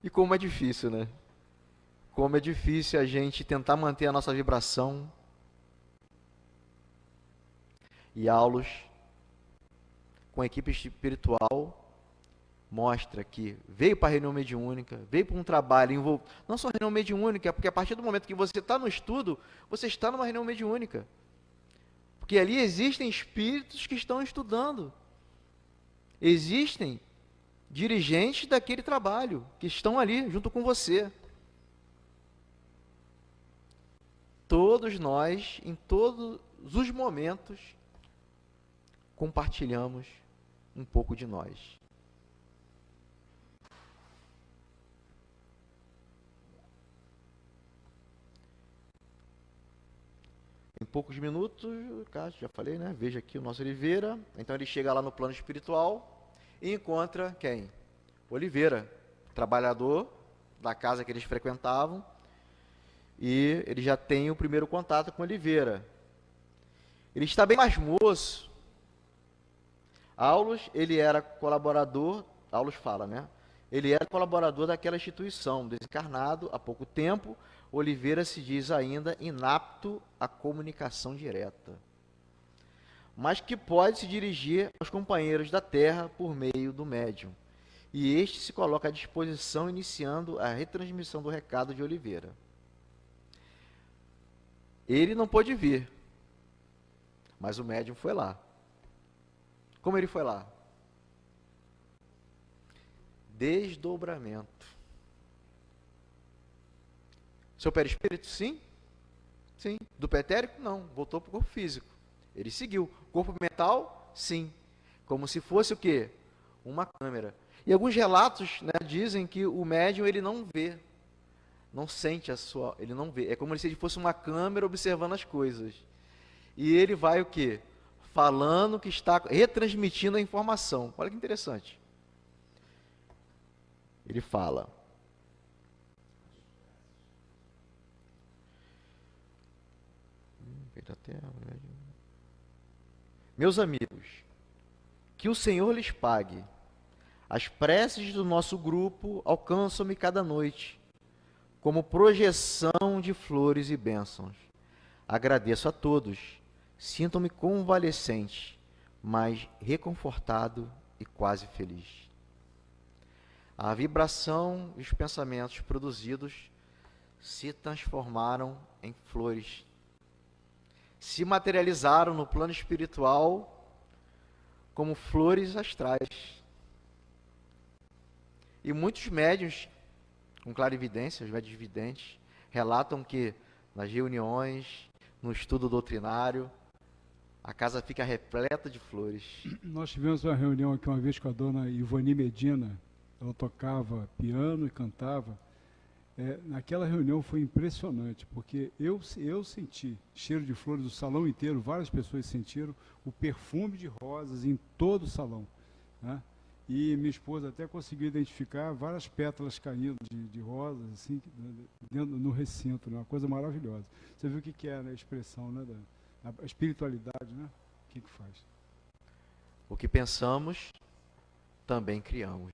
E como é difícil, né? Como é difícil a gente tentar manter a nossa vibração. E aulas com a equipe espiritual mostra que veio para a reunião mediúnica, veio para um trabalho não só reunião mediúnica, porque a partir do momento que você está no estudo, você está numa reunião mediúnica. Porque ali existem espíritos que estão estudando. Existem dirigentes daquele trabalho, que estão ali junto com você. Todos nós, em todos os momentos, compartilhamos um pouco de nós. Em poucos minutos, já falei, né? Veja aqui o nosso Oliveira. Então ele chega lá no plano espiritual e encontra quem? Oliveira, trabalhador da casa que eles frequentavam. E ele já tem o primeiro contato com Oliveira. Ele está bem mais moço. Aulos, ele era colaborador, Aulos fala, né? Ele era colaborador daquela instituição, desencarnado há pouco tempo. Oliveira se diz ainda inapto à comunicação direta, mas que pode se dirigir aos companheiros da Terra por meio do médium. E este se coloca à disposição, iniciando a retransmissão do recado de Oliveira. Ele não pôde vir, mas o médium foi lá. Como ele foi lá? Desdobramento. Seu perispírito, sim? Sim. Do pretérico, não. Voltou para o corpo físico. Ele seguiu. Corpo mental, sim. Como se fosse o quê? Uma câmera. E alguns relatos, né, dizem que o médium ele não vê, não sente ele não vê. É como se ele fosse uma câmera observando as coisas. E ele vai o quê? Falando que está retransmitindo a informação. Olha que interessante. Ele fala: meus amigos, que o Senhor lhes pague. As preces do nosso grupo alcançam-me cada noite, como projeção de flores e bênçãos. Agradeço a todos. Sinto-me convalescente, mas reconfortado e quase feliz. A vibração e os pensamentos produzidos se transformaram em flores. Se materializaram no plano espiritual como flores astrais. E muitos médiuns com clarividência, os médiuns videntes, relatam que nas reuniões, no estudo doutrinário, a casa fica repleta de flores. Nós tivemos uma reunião aqui uma vez com a dona Ivani Medina. Ela tocava piano e cantava. Naquela reunião foi impressionante, porque eu senti cheiro de flores do salão inteiro, várias pessoas sentiram o perfume de rosas em todo o salão, né? E minha esposa até conseguiu identificar várias pétalas caindo de rosas, assim, dentro, no recinto, né? Uma coisa maravilhosa. Você viu o que é, né, a expressão, né, a espiritualidade, né, que que faz. O que pensamos, também criamos.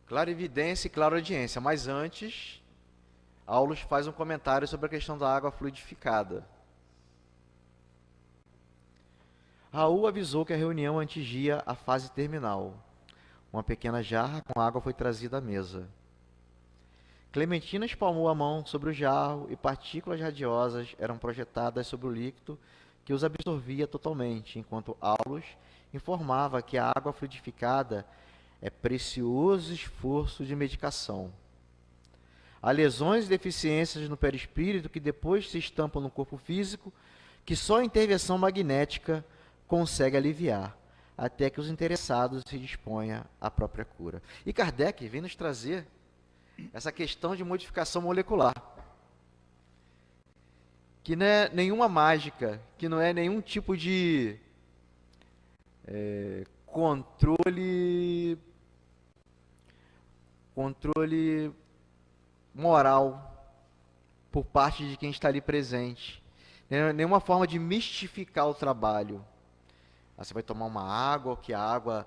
Clarividência e clareaudiência, mas antes, Aulus faz um comentário sobre a questão da água fluidificada. Raul avisou que a reunião atingia a fase terminal. Uma pequena jarra com água foi trazida à mesa. Clementina espalmou a mão sobre o jarro e partículas radiosas eram projetadas sobre o líquido que os absorvia totalmente, enquanto Aulus informava que a água fluidificada é precioso esforço de medicação. Há lesões e deficiências no perispírito que depois se estampam no corpo físico, que só a intervenção magnética consegue aliviar, até que os interessados se disponham à própria cura. E Kardec vem nos trazer essa questão de modificação molecular, que não é nenhuma mágica, que não é nenhum tipo de controle moral por parte de quem está ali presente. Nenhuma forma de mistificar o trabalho. Você vai tomar uma água, que a água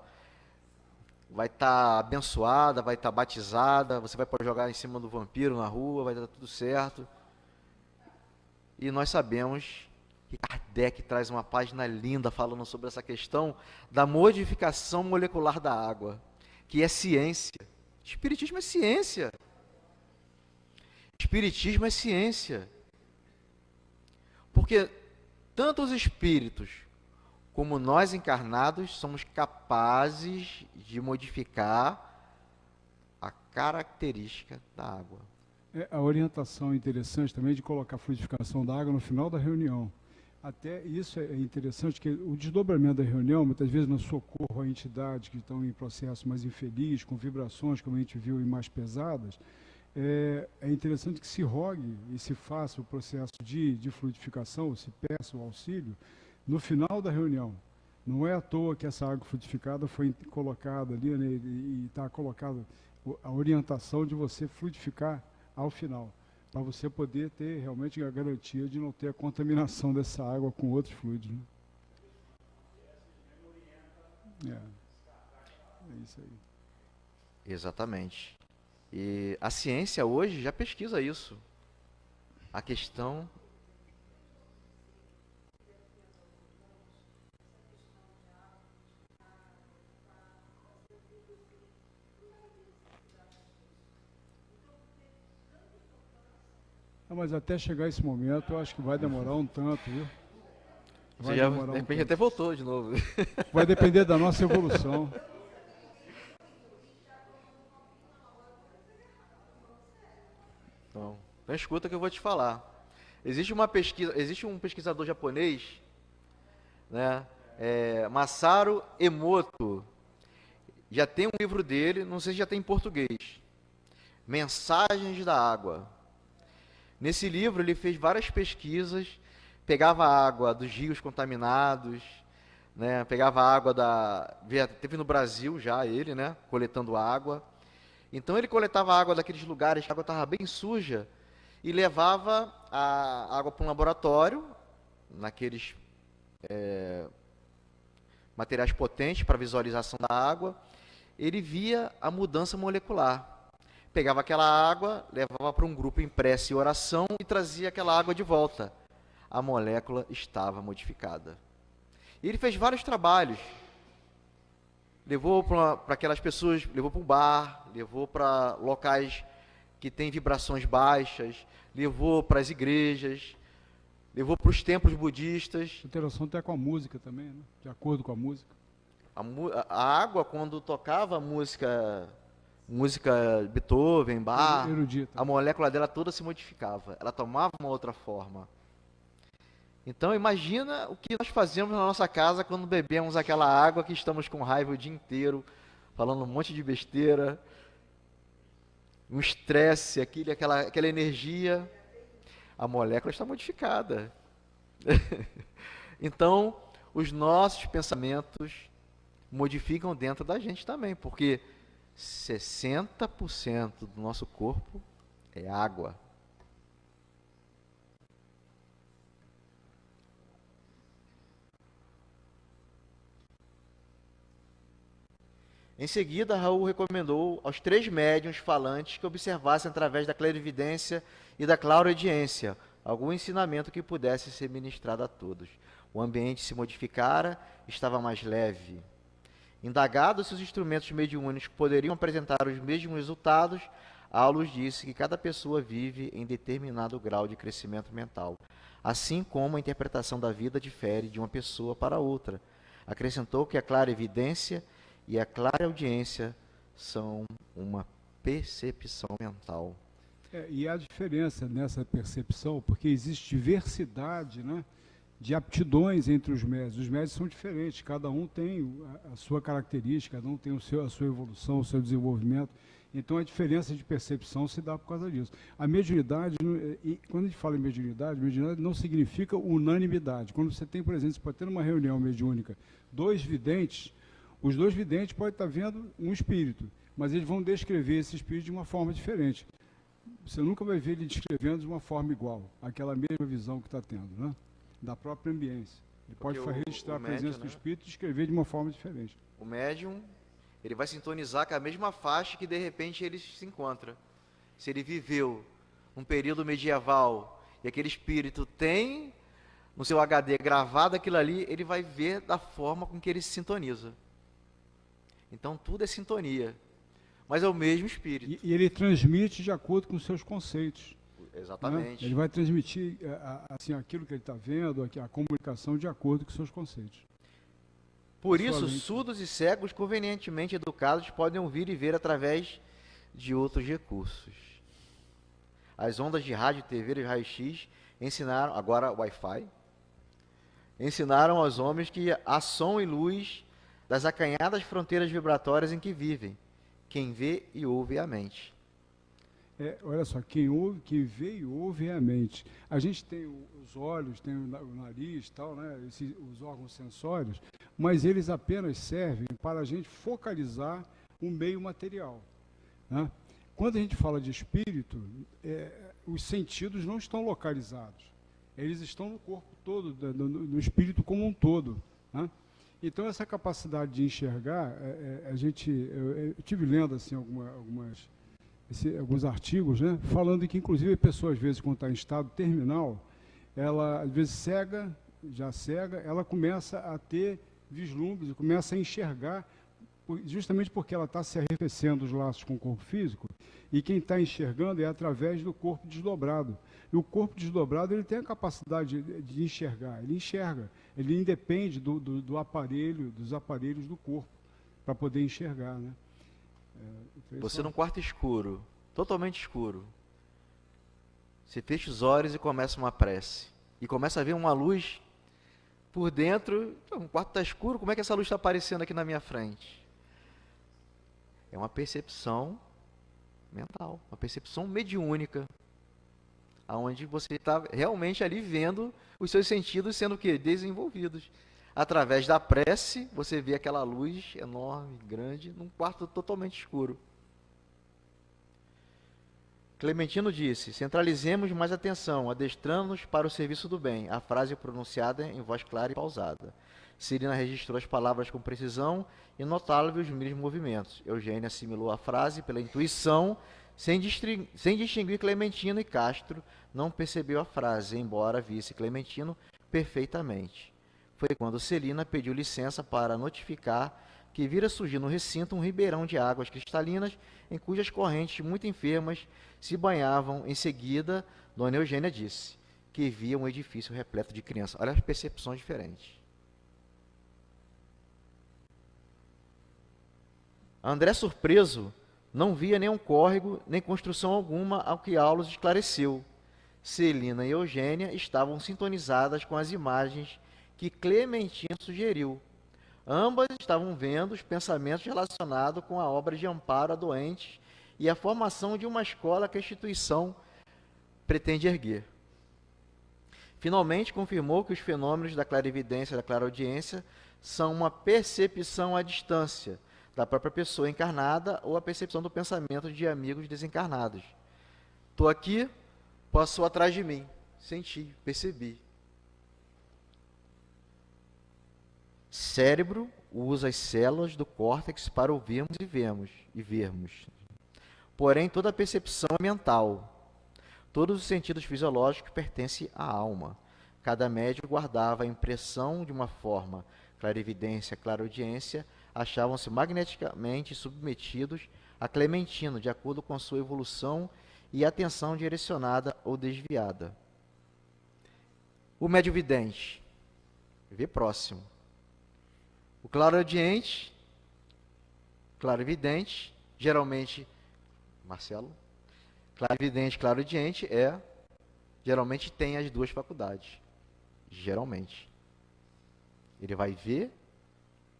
vai estar abençoada, vai estar batizada, você vai poder jogar em cima do vampiro na rua, vai dar tudo certo. E nós sabemos que Kardec traz uma página linda falando sobre essa questão da modificação molecular da água, que é ciência. Espiritismo é ciência. Espiritismo é ciência. Porque tanto os espíritos como nós encarnados somos capazes de modificar a característica da água. A orientação interessante também de colocar a fluidificação da água no final da reunião. Até isso é interessante, que o desdobramento da reunião, muitas vezes no socorro a entidades que estão em processo mais infeliz, com vibrações, como a gente viu, e mais pesadas, é interessante que se rogue e se faça o processo de fluidificação, se peça o auxílio, no final da reunião. Não é à toa que essa água fluidificada foi colocada ali, né, e está colocada a orientação de você fluidificar ao final, para você poder ter realmente a garantia de não ter a contaminação dessa água com outros fluidos. Né? É isso aí. Exatamente. E a ciência hoje já pesquisa isso. A questão... Mas até chegar esse momento, eu acho que vai demorar um tanto, viu? Você já, de repente, até voltou de novo. Vai depender da nossa evolução. Então escuta que eu vou te falar. Existe uma pesquisa, existe um pesquisador japonês, né, Masaru Emoto. Já tem um livro dele, não sei se já tem em português. Mensagens da Água. Nesse livro ele fez várias pesquisas, pegava a água dos rios contaminados, né, pegava a água teve no Brasil já ele, né, coletando água. Então ele coletava a água daqueles lugares que a água estava bem suja e levava a água para um laboratório, naqueles materiais potentes para visualização da água. Ele via a mudança molecular. Pegava aquela água, levava para um grupo em prece e oração e trazia aquela água de volta. A molécula estava modificada. E ele fez vários trabalhos. Levou para aquelas pessoas, levou para um bar, levou para locais que têm vibrações baixas, levou para as igrejas, levou para os templos budistas. A interação até com a música também, né? De acordo com a música. A água, quando tocava música Beethoven, Bach, erudita, a molécula dela toda se modificava. Ela tomava uma outra forma. Então imagina o que nós fazemos na nossa casa quando bebemos aquela água que estamos com raiva o dia inteiro, falando um monte de besteira, um estresse, aquela energia. A molécula está modificada. Então, os nossos pensamentos modificam dentro da gente também, porque 60% do nosso corpo é água. Em seguida, Raul recomendou aos 3 médiuns falantes que observassem através da clarividência e da clareaudiência algum ensinamento que pudesse ser ministrado a todos. O ambiente se modificara, estava mais leve. Indagado se os instrumentos mediúnicos poderiam apresentar os mesmos resultados, Aulus disse que cada pessoa vive em determinado grau de crescimento mental, assim como a interpretação da vida difere de uma pessoa para outra. Acrescentou que a clarividência e a clareaudiência são uma percepção mental. E há diferença nessa percepção, porque existe diversidade, né, de aptidões entre os médios. Os médios são diferentes, cada um tem a sua característica, cada um tem a sua evolução, o seu desenvolvimento. Então, a diferença de percepção se dá por causa disso. A mediunidade, e quando a gente fala em mediunidade não significa unanimidade. Quando você tem, por exemplo, você pode ter numa reunião mediúnica 2 videntes, os 2 videntes podem estar vendo um espírito, mas eles vão descrever esse espírito de uma forma diferente. Você nunca vai ver ele descrevendo de uma forma igual, aquela mesma visão que está tendo, né? Da própria ambiência. Ele pode registrar a presença do espírito e descrever de uma forma diferente. O médium, ele vai sintonizar com a mesma faixa que de repente ele se encontra. Se ele viveu um período medieval e aquele espírito tem no seu HD gravado aquilo ali, ele vai ver da forma com que ele se sintoniza. Então tudo é sintonia, mas é o mesmo espírito. E ele transmite de acordo com os seus conceitos. Exatamente. Né? Ele vai transmitir assim, aquilo que ele está vendo, a comunicação de acordo com os seus conceitos. Por isso, surdos e cegos convenientemente educados podem ouvir e ver através de outros recursos. As ondas de rádio, TV e raio-x ensinaram, agora Wi-Fi, ensinaram aos homens que há som e luz das acanhadas fronteiras vibratórias em que vivem. Quem vê e ouve é a mente. Olha só, quem vê e ouve é a mente. A gente tem os olhos, tem o nariz, tal, né, os órgãos sensórios, mas eles apenas servem para a gente focalizar o meio material. Né? Quando a gente fala de espírito, os sentidos não estão localizados. Eles estão no corpo todo, no espírito como um todo. Né? Então, essa capacidade de enxergar, eu tive lendo assim, alguns artigos, né, falando que, inclusive, a pessoa, às vezes, quando está em estado terminal, ela, às vezes, cega, ela começa a ter vislumbres, começa a enxergar, justamente porque ela está se arrefecendo os laços com o corpo físico, e quem está enxergando é através do corpo desdobrado. E o corpo desdobrado, ele tem a capacidade de enxergar, ele enxerga, ele independe do aparelho, dos aparelhos do corpo, para poder enxergar, né? Você num quarto escuro, totalmente escuro, você fecha os olhos e começa uma prece, e começa a ver uma luz por dentro. O quarto está escuro, como é que essa luz está aparecendo aqui na minha frente? É uma percepção mental, uma percepção mediúnica, onde você está realmente ali vendo os seus sentidos sendo o quê? Desenvolvidos. Através da prece, você vê aquela luz enorme, grande, num quarto totalmente escuro. Clementino disse: centralizemos mais atenção, adestrando-nos para o serviço do bem. A frase pronunciada em voz clara e pausada. Celina registrou as palavras com precisão e notável os mínimos movimentos. Eugênia assimilou a frase pela intuição, sem distinguir Clementino, e Castro não percebeu a frase, embora visse Clementino perfeitamente. Foi quando Celina pediu licença para notificar que vira surgir no recinto um ribeirão de águas cristalinas, em cujas correntes muito enfermas se banhavam. Em seguida, Dona Eugênia disse que via um edifício repleto de crianças. Olha as percepções diferentes. André, surpreso, não via nenhum córrego, nem construção alguma, ao que Aulus esclareceu. Celina e Eugênia estavam sintonizadas com as imagens que Clementino sugeriu. Ambas estavam vendo os pensamentos relacionados com a obra de amparo a doentes e a formação de uma escola que a instituição pretende erguer. Finalmente, confirmou que os fenômenos da clarividência e da clareaudiência são uma percepção à distância da própria pessoa encarnada ou a percepção do pensamento de amigos desencarnados. Estou aqui, passou atrás de mim, senti, percebi. cérebro usa as células do córtex para ouvirmos e vermos. Porém, toda a percepção é mental. Todos os sentidos fisiológicos pertencem à alma. Cada médium guardava a impressão de uma forma. Clarividência, clareaudiência achavam-se magneticamente submetidos a Clementino, de acordo com sua evolução e atenção direcionada ou desviada. O médium vidente vê próximo. O clareaudiente, clarividente, geralmente, Marcelo, clarividente, clareaudiente geralmente tem as duas faculdades. Geralmente. Ele vai ver,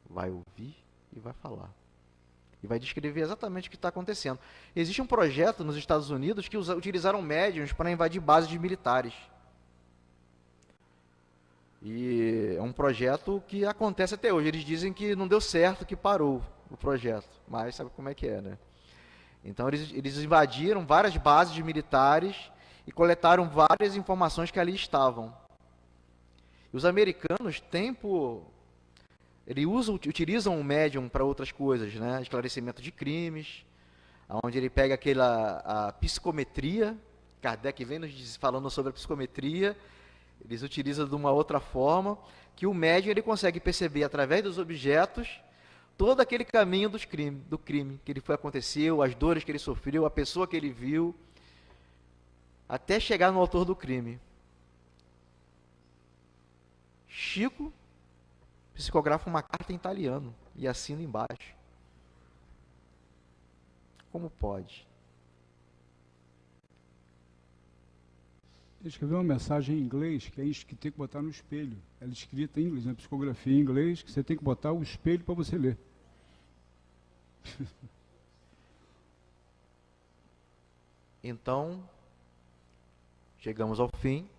vai ouvir e vai falar. E vai descrever exatamente o que está acontecendo. Existe um projeto nos Estados Unidos que utilizaram médiuns para invadir bases de militares. E é um projeto que acontece até hoje. Eles dizem que não deu certo, que parou o projeto. Mas sabe como é que é, né? Então eles invadiram várias bases de militares e coletaram várias informações que ali estavam. E os americanos eles utilizam o médium para outras coisas, né? Esclarecimento de crimes, onde ele pega a psicometria. Kardec vem nos falando sobre a psicometria. Eles utilizam de uma outra forma, que o médium ele consegue perceber através dos objetos todo aquele caminho do crime que aconteceu, as dores que ele sofreu, a pessoa que ele viu, até chegar no autor do crime. Chico psicografa uma carta em italiano e assina embaixo. Como pode? Ele escreveu uma mensagem em inglês que tem que botar no espelho. Ela é escrita em inglês, na psicografia em inglês, que você tem que botar o espelho para você ler. Então, chegamos ao fim.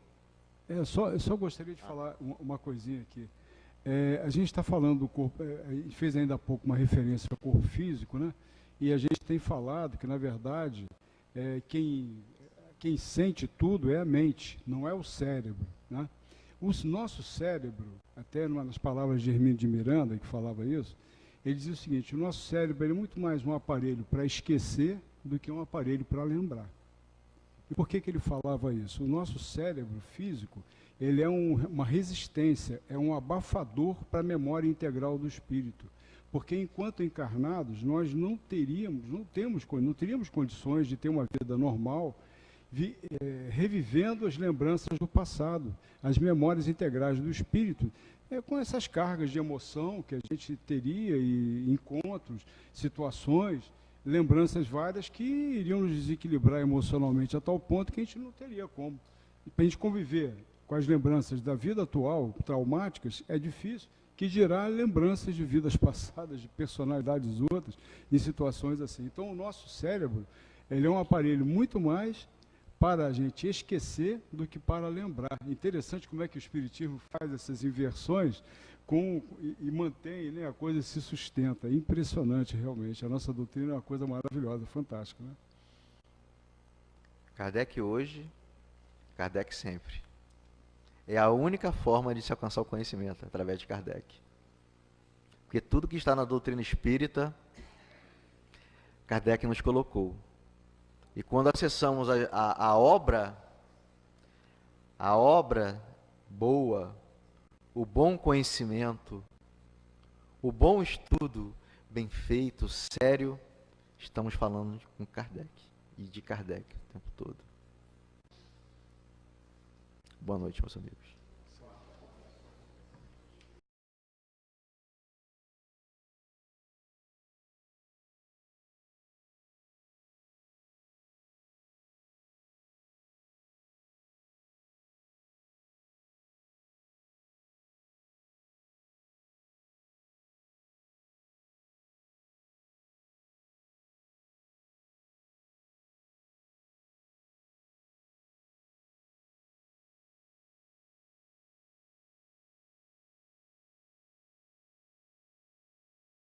Eu só gostaria de falar uma coisinha aqui. A gente está falando do corpo, a gente fez ainda há pouco uma referência ao corpo físico, né? E a gente tem falado que, na verdade, quem sente tudo é a mente, não é o cérebro, né? O nosso cérebro, até nas palavras de Hermínio de Miranda, que falava isso, ele dizia o seguinte: o nosso cérebro é muito mais um aparelho para esquecer do que um aparelho para lembrar. E por que ele falava isso? O nosso cérebro físico, ele é uma resistência, é um abafador para a memória integral do espírito. Porque enquanto encarnados, nós não teríamos condições de ter uma vida normal, revivendo as lembranças do passado, as memórias integrais do espírito, com essas cargas de emoção que a gente teria, e encontros, situações, lembranças várias que iriam nos desequilibrar emocionalmente a tal ponto que a gente não teria como. Para a gente conviver com as lembranças da vida atual, traumáticas, é difícil, que dirá lembranças de vidas passadas, de personalidades outras, em situações assim. Então, o nosso cérebro, ele é um aparelho muito mais para a gente esquecer do que para lembrar. Interessante como é que o Espiritismo faz essas inversões e mantém, né, a coisa se sustenta. É impressionante, realmente. A nossa doutrina é uma coisa maravilhosa, fantástica, né? Kardec hoje, Kardec sempre. É a única forma de se alcançar o conhecimento, através de Kardec. Porque tudo que está na doutrina espírita, Kardec nos colocou. E quando acessamos a obra boa, o bom conhecimento, o bom estudo, bem feito, sério, estamos falando com Kardec e de Kardec o tempo todo. Boa noite, meus amigos.